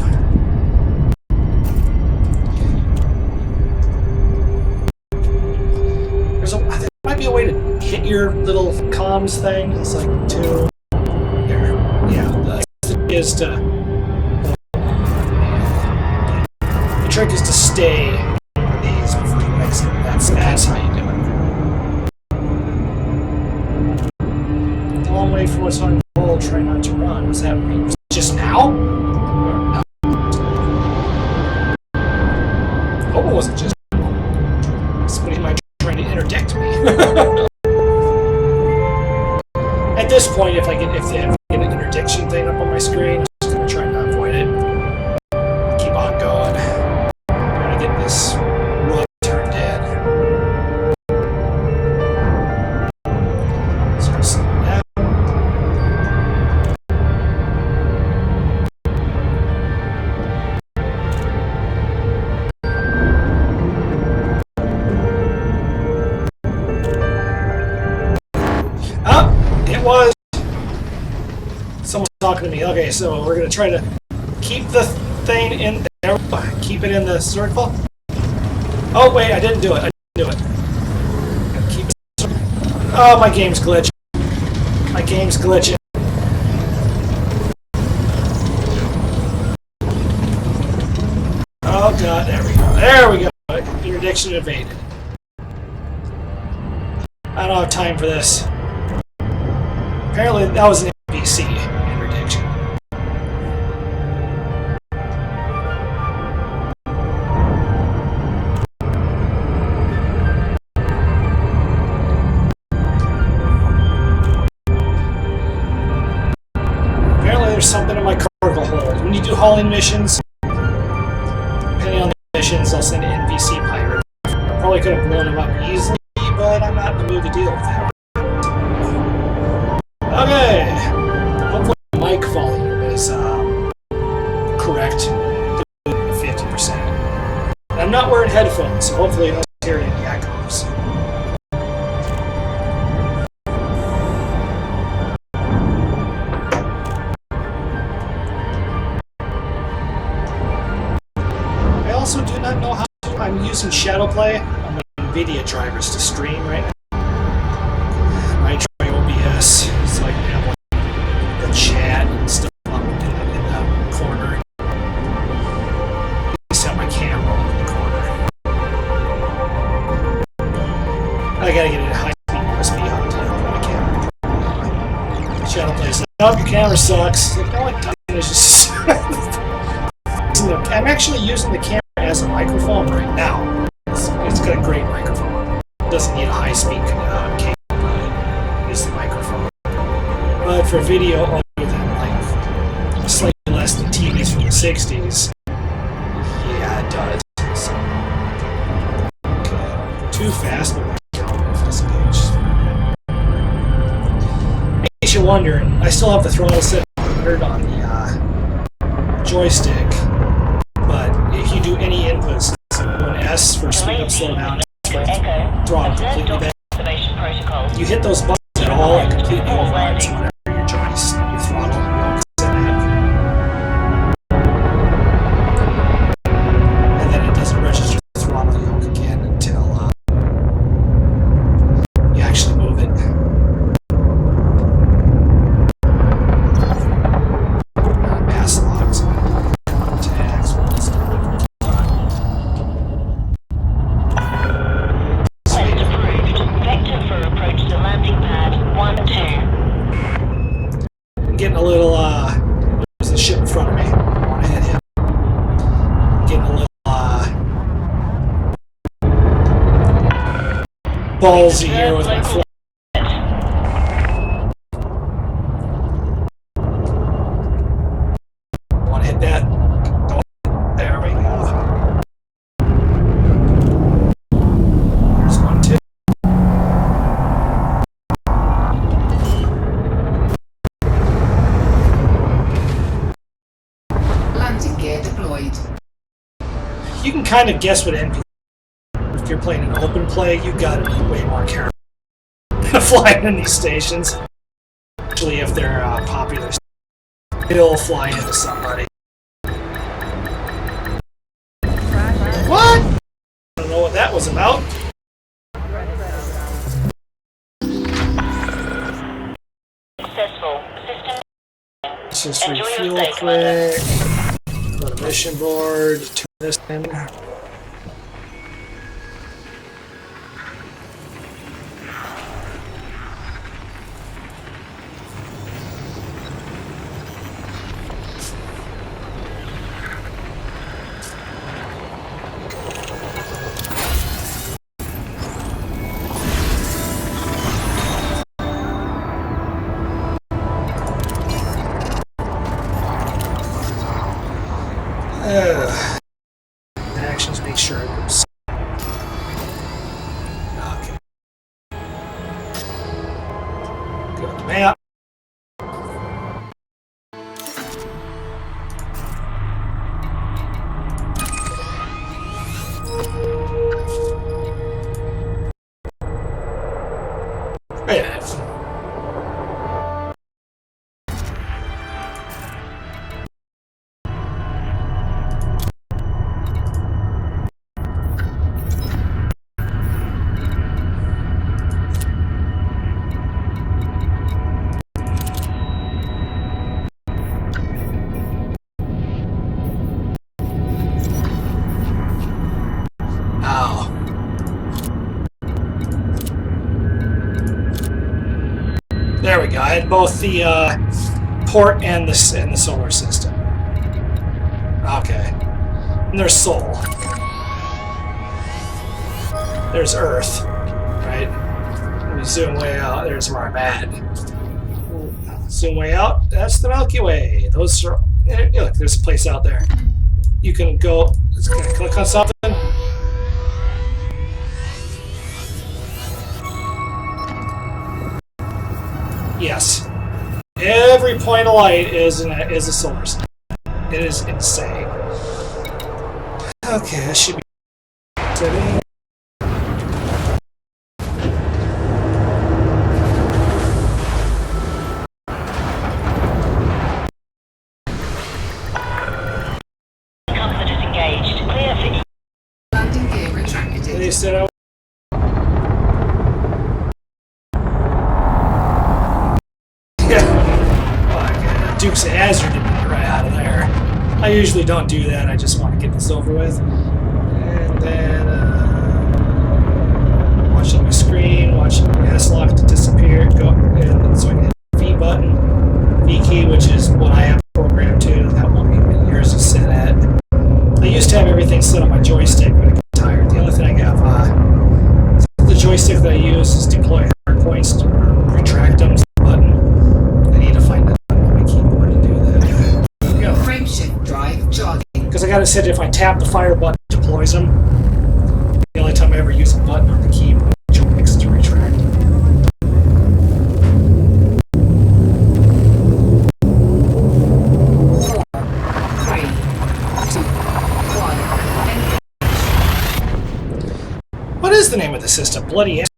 There might be a way to hit your little comms thing. It's like two. There. Yeah. The is to. The trick is to stay on these before you exit. That's how you do it. Long way for what's on hold. Try not to run. What's that mean? Just now? No. Hope it wasn't just. Somebody might be trying to interdict me. At this point, if they get an interdiction thing up on my screen, I'm just gonna try to avoid it. Keep on going. Trying to get this run turned in. So slow down. It was. Someone's talking to me. Okay, so we're gonna try to keep the thing in there. Keep it in the circle. Oh wait, I didn't do it. Keep it. Oh, my game's glitching. Oh god, there we go. Interdiction evaded. I don't have time for this. Apparently that was an NPC interdiction. Apparently there's something in my cargo hold. When you do hauling missions, depending on the missions, I'll send an NPC pirate. Probably could have blown him up easily, but I'm not in the mood to deal with that. Okay. Hopefully the mic volume is correct to 50%. I'm not wearing headphones, so hopefully I don't hear any echoes. I also do not know how to. I'm using Shadowplay on my NVIDIA drivers to stream right now. I try OBS. It's like we have the chat and stuff up in the corner. Set my Channel plays. Oh, your camera sucks. Like, no, it doesn't. It's just. I'm actually using the camera as a microphone right now. It's got a great microphone. It doesn't need a high-speed cable. It's the microphone. But for video, other than like slightly less than TVs from the 60s, yeah, it does. So, okay. Too fast, but get off this page. Makes you wonder, I still have the throttle set 100 on the joystick, but if you do any inputs, an S for speed up, slow down, S for throttle completely back. You hit those buttons at all, it completely overrides whatever your joystick, your throttle, you set at. And then it doesn't register the throttle yoke again until you actually move it. Pass logs, contacts, what's Quest approved. Vector for approach to landing pad 1-2. I'm getting a little, there's a ship in front of me. I want to hit him. Getting a little, ballsy here with my flight. Want to hit that? Oh, there we go. There's one, two. Landing gear deployed. You can kind of guess what NPC. If you're playing an open play, you gotta be way more careful flying in these stations. Especially if they're popular. It'll fly into somebody. What? I don't know what that was about. Successful. System. Let's just Enjoy your refuel stay, Commander. quick. Go to mission board. Turn this in. Actions, make sure it goes. Okay. Go to the map. Wait a minute. There we go. I had both the port and the solar system. Okay. And there's Sol. There's Earth, right? Let me zoom way out. There's where I'm at. Zoom way out. That's the Milky Way. Those are. Look, there's a place out there. You can go. Let's click on something. Yes. Every point of light is a solar system. It is insane. Okay, that should be setting. Comfort is engaged. Clear for Landing gear retracted. They said I. Dukes of Hazzard to be right out of there. I usually don't do that. I just want to get this over with. And then watching my screen, watching the S-Lock to disappear. Go and so I can hit the V button. got it set if I tap the fire button, it deploys them. The only time I ever use a button on the keyboard, X to retract. 3, 2, 1. What is the name of the system? Bloody ass?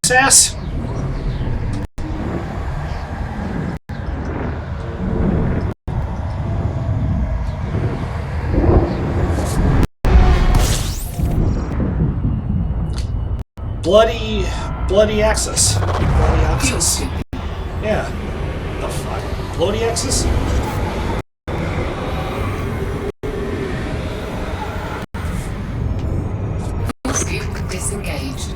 Bloody Axis. Bloody Axis. Yeah. What the fuck? Bloody Axis? Skip disengaged.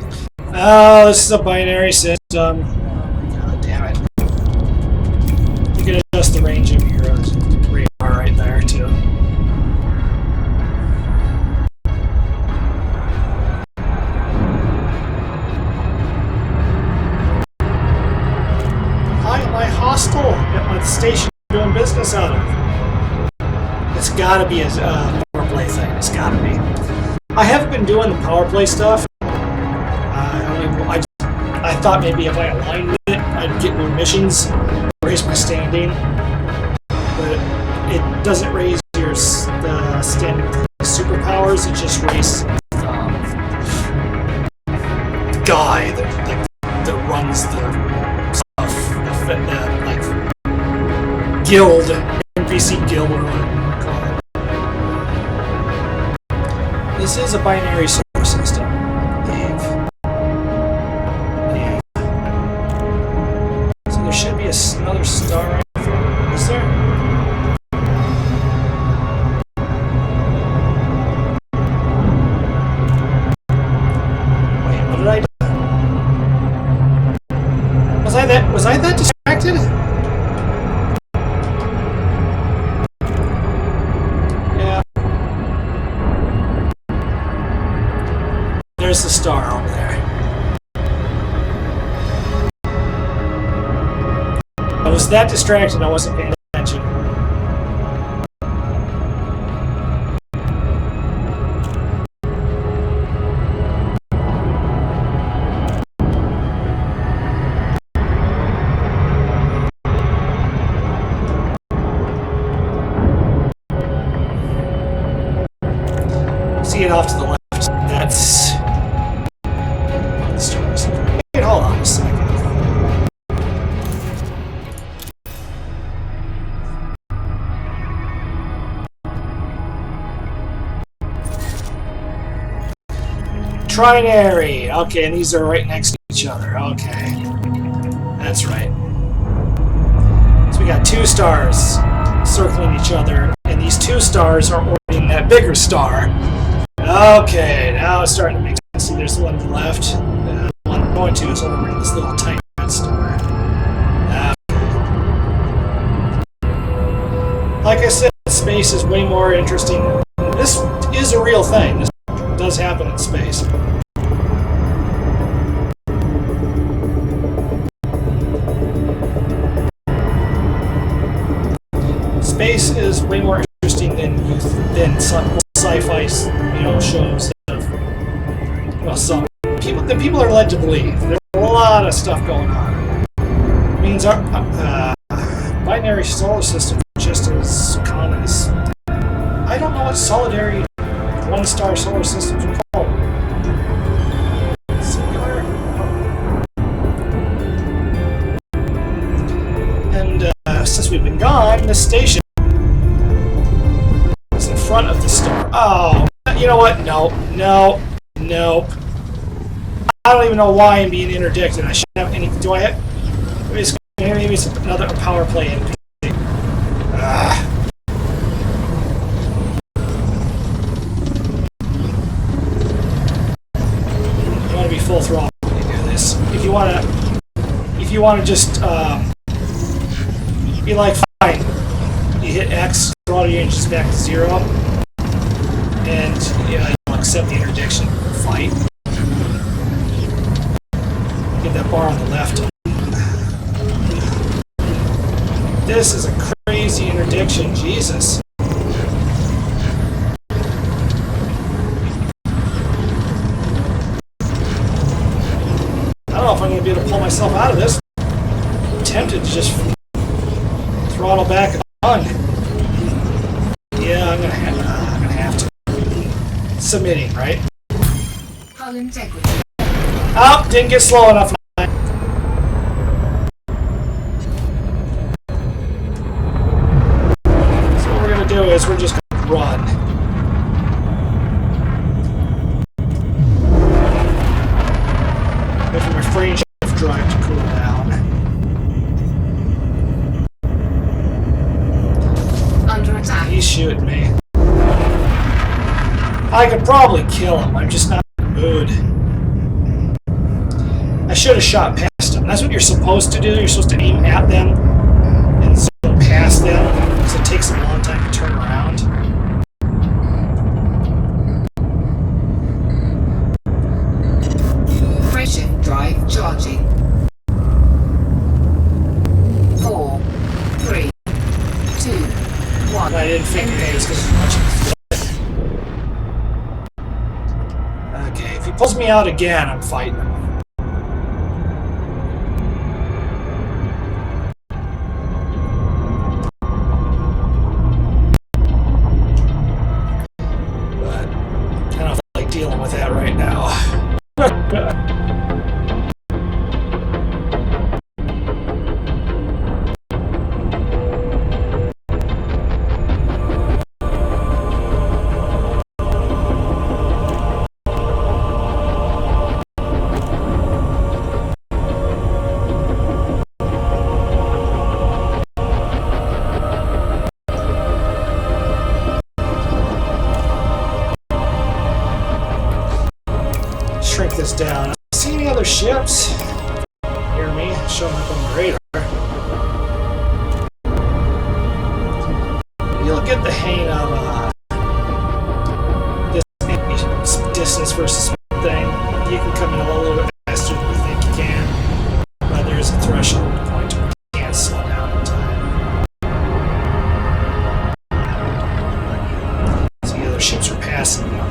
Oh, this is a binary system. God damn it. You can adjust the range of your radar right there, too. Hi, am I hostile at my station doing business out of? It's gotta be a power play thing. It's gotta be. I haven't been doing the power play stuff. I thought maybe if I aligned with it, I'd get more missions, raise my standing. But it doesn't raise the standing superpowers. It just raises the guy that runs the stuff, the like guild, NPC guild, or whatever you want to call it. This is a binary solar system. There should be another star right there. Is there? Wait, what did I do? Was I that distracted? Yeah. There's the star over there. I was that distracted, I wasn't paying attention. See it off to the left. That's... Wait, hold on a second. Trinary. Okay, and these are right next to each other. Okay. That's right. So we got two stars circling each other, and these two stars are orbiting that bigger star. Okay, now it's starting to make sense. See, there's the one to the left. The one I'm going to is orbiting this little tiny red star. Like I said, space is way more interesting. This is a real thing. This does happen in space. Space is way more interesting than some sci-fi, shows. Well, some people are led to believe. There's a lot of stuff going on. It means our binary solar system is just as common as. I don't know what solitary one-star solar systems are called. Singular? And since we've been gone, this station is in front of the star. Oh, you know what? Nope. I don't even know why I'm being interdicted. I shouldn't have any. Do I have? Maybe it's another power play NPC. Be full throttle when you do this. If you want to just be like, fine, you hit X, throttle your engines back to 0, and you'll accept the interdiction. Fight. Get that bar on the left. This is a crazy interdiction, Jesus. pull myself out of this. I'm tempted to just throttle back and on. Yeah, I'm gonna have to. Submitting, right? Hull integrity. Oh, didn't get slow enough. So what we're gonna do is we're just gonna run. Go for my frame shift drive to cool down. Under attack. He's shooting me. I could probably kill him. I'm just not in the mood. I should have shot past him. That's what you're supposed to do. You're supposed to aim at them and zoom past them because it takes them a long time to turn around. Pressure drive charging. 4, 3, 2, 1. I didn't figure it was going to be much of a flip. Okay, if he pulls me out again, I'm fighting him. But I don't feel like dealing with that right now. Shrink this down. See any other ships? Hear me? Showing up on the radar. You'll get the hang of this distance versus speed thing. You can come in a little bit faster than you think you can, but there's a threshold point where you can't slow down in time. So the other ships are passing now.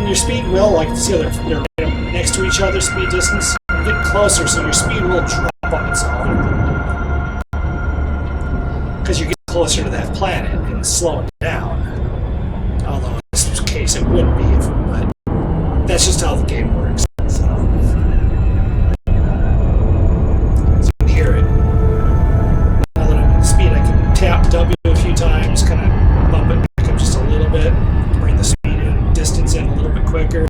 Your speed will, like, see they're right next to each other, speed distance. Get closer, so your speed will drop on its own. Because you're getting closer to that planet and it's slowing down. Although in this case it wouldn't be, but that's just how the game works. So you can hear it. Now that I'm at the speed, I can tap W a few times, kind of bump it back up just a little bit, bring the speed in, distance in a little bit quicker.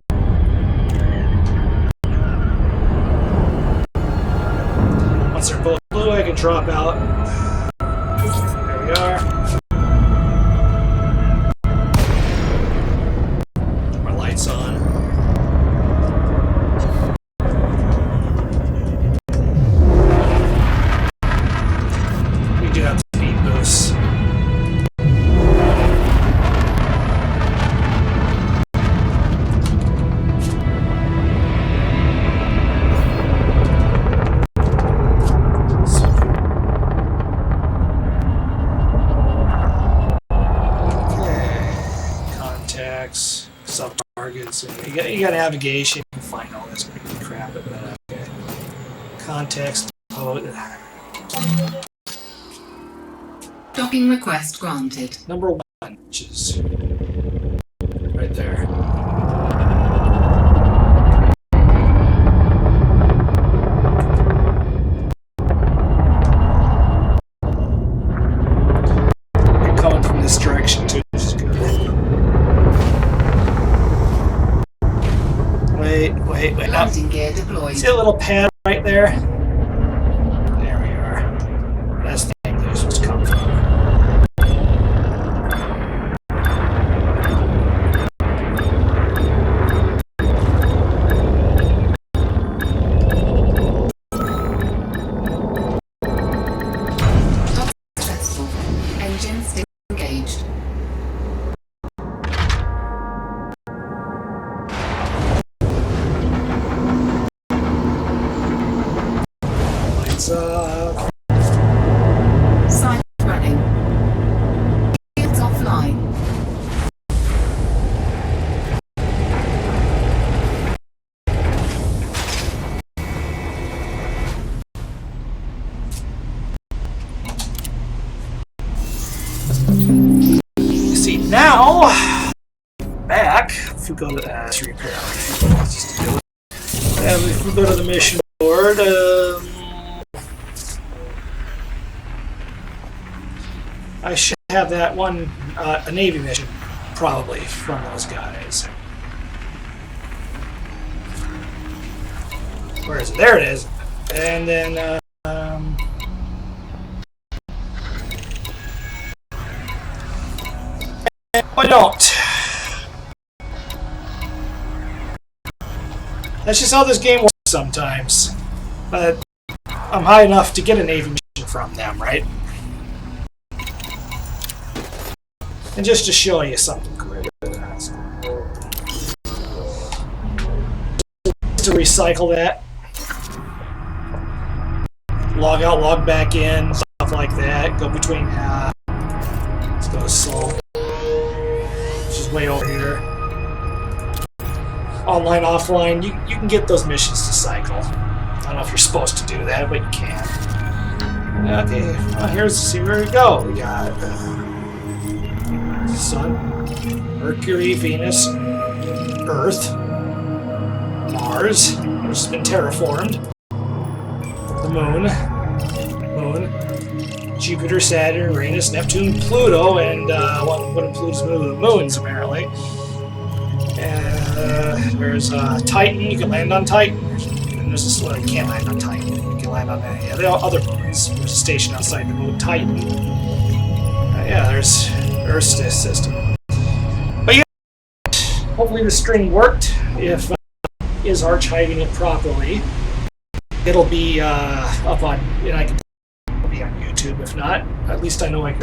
Once they're both blue, I can drop out. There we are. My lights on. We do have speed boosts. Sub-targets. You got navigation. You can find all this crap. But okay. Context. Docking request granted. Number 1, which is right there. They're coming from this direction too, which is good. Wait. Landing gear deployed. See a little pad right there? There we are. That's the thing that was supposed to come from. Successful. Engines engaged. Logs up. Site running. Fields offline. You see, now, back, if we go to repair, just do it. And if we go to the mission board, I should have that one, a Navy mission, probably, from those guys. Where is it? There it is. And then, I don't. That's just how this game works sometimes. But I'm high enough to get a Navy mission from them, right? And just to show you something great. To recycle that. Log out, log back in, stuff like that. Go between, let's go to Soul. Which is way over here. Online, offline, you can get those missions to cycle. I don't know if you're supposed to do that, but you can. Okay, well, here's, see where we go. We got Sun, Mercury, Venus, Earth, Mars, which has been terraformed, the Moon, Jupiter, Saturn, Uranus, Neptune, Pluto, and one of Pluto's moons, apparently. There's Titan. You can land on Titan. And there's this one you can't land on Titan. You can land on any of the other moons. There's a station outside the moon Titan. Yeah, there's Earth's system. But yeah, hopefully the stream worked. If is archiving it properly, it'll be up on, and I can be on YouTube. If not, at least I know I can.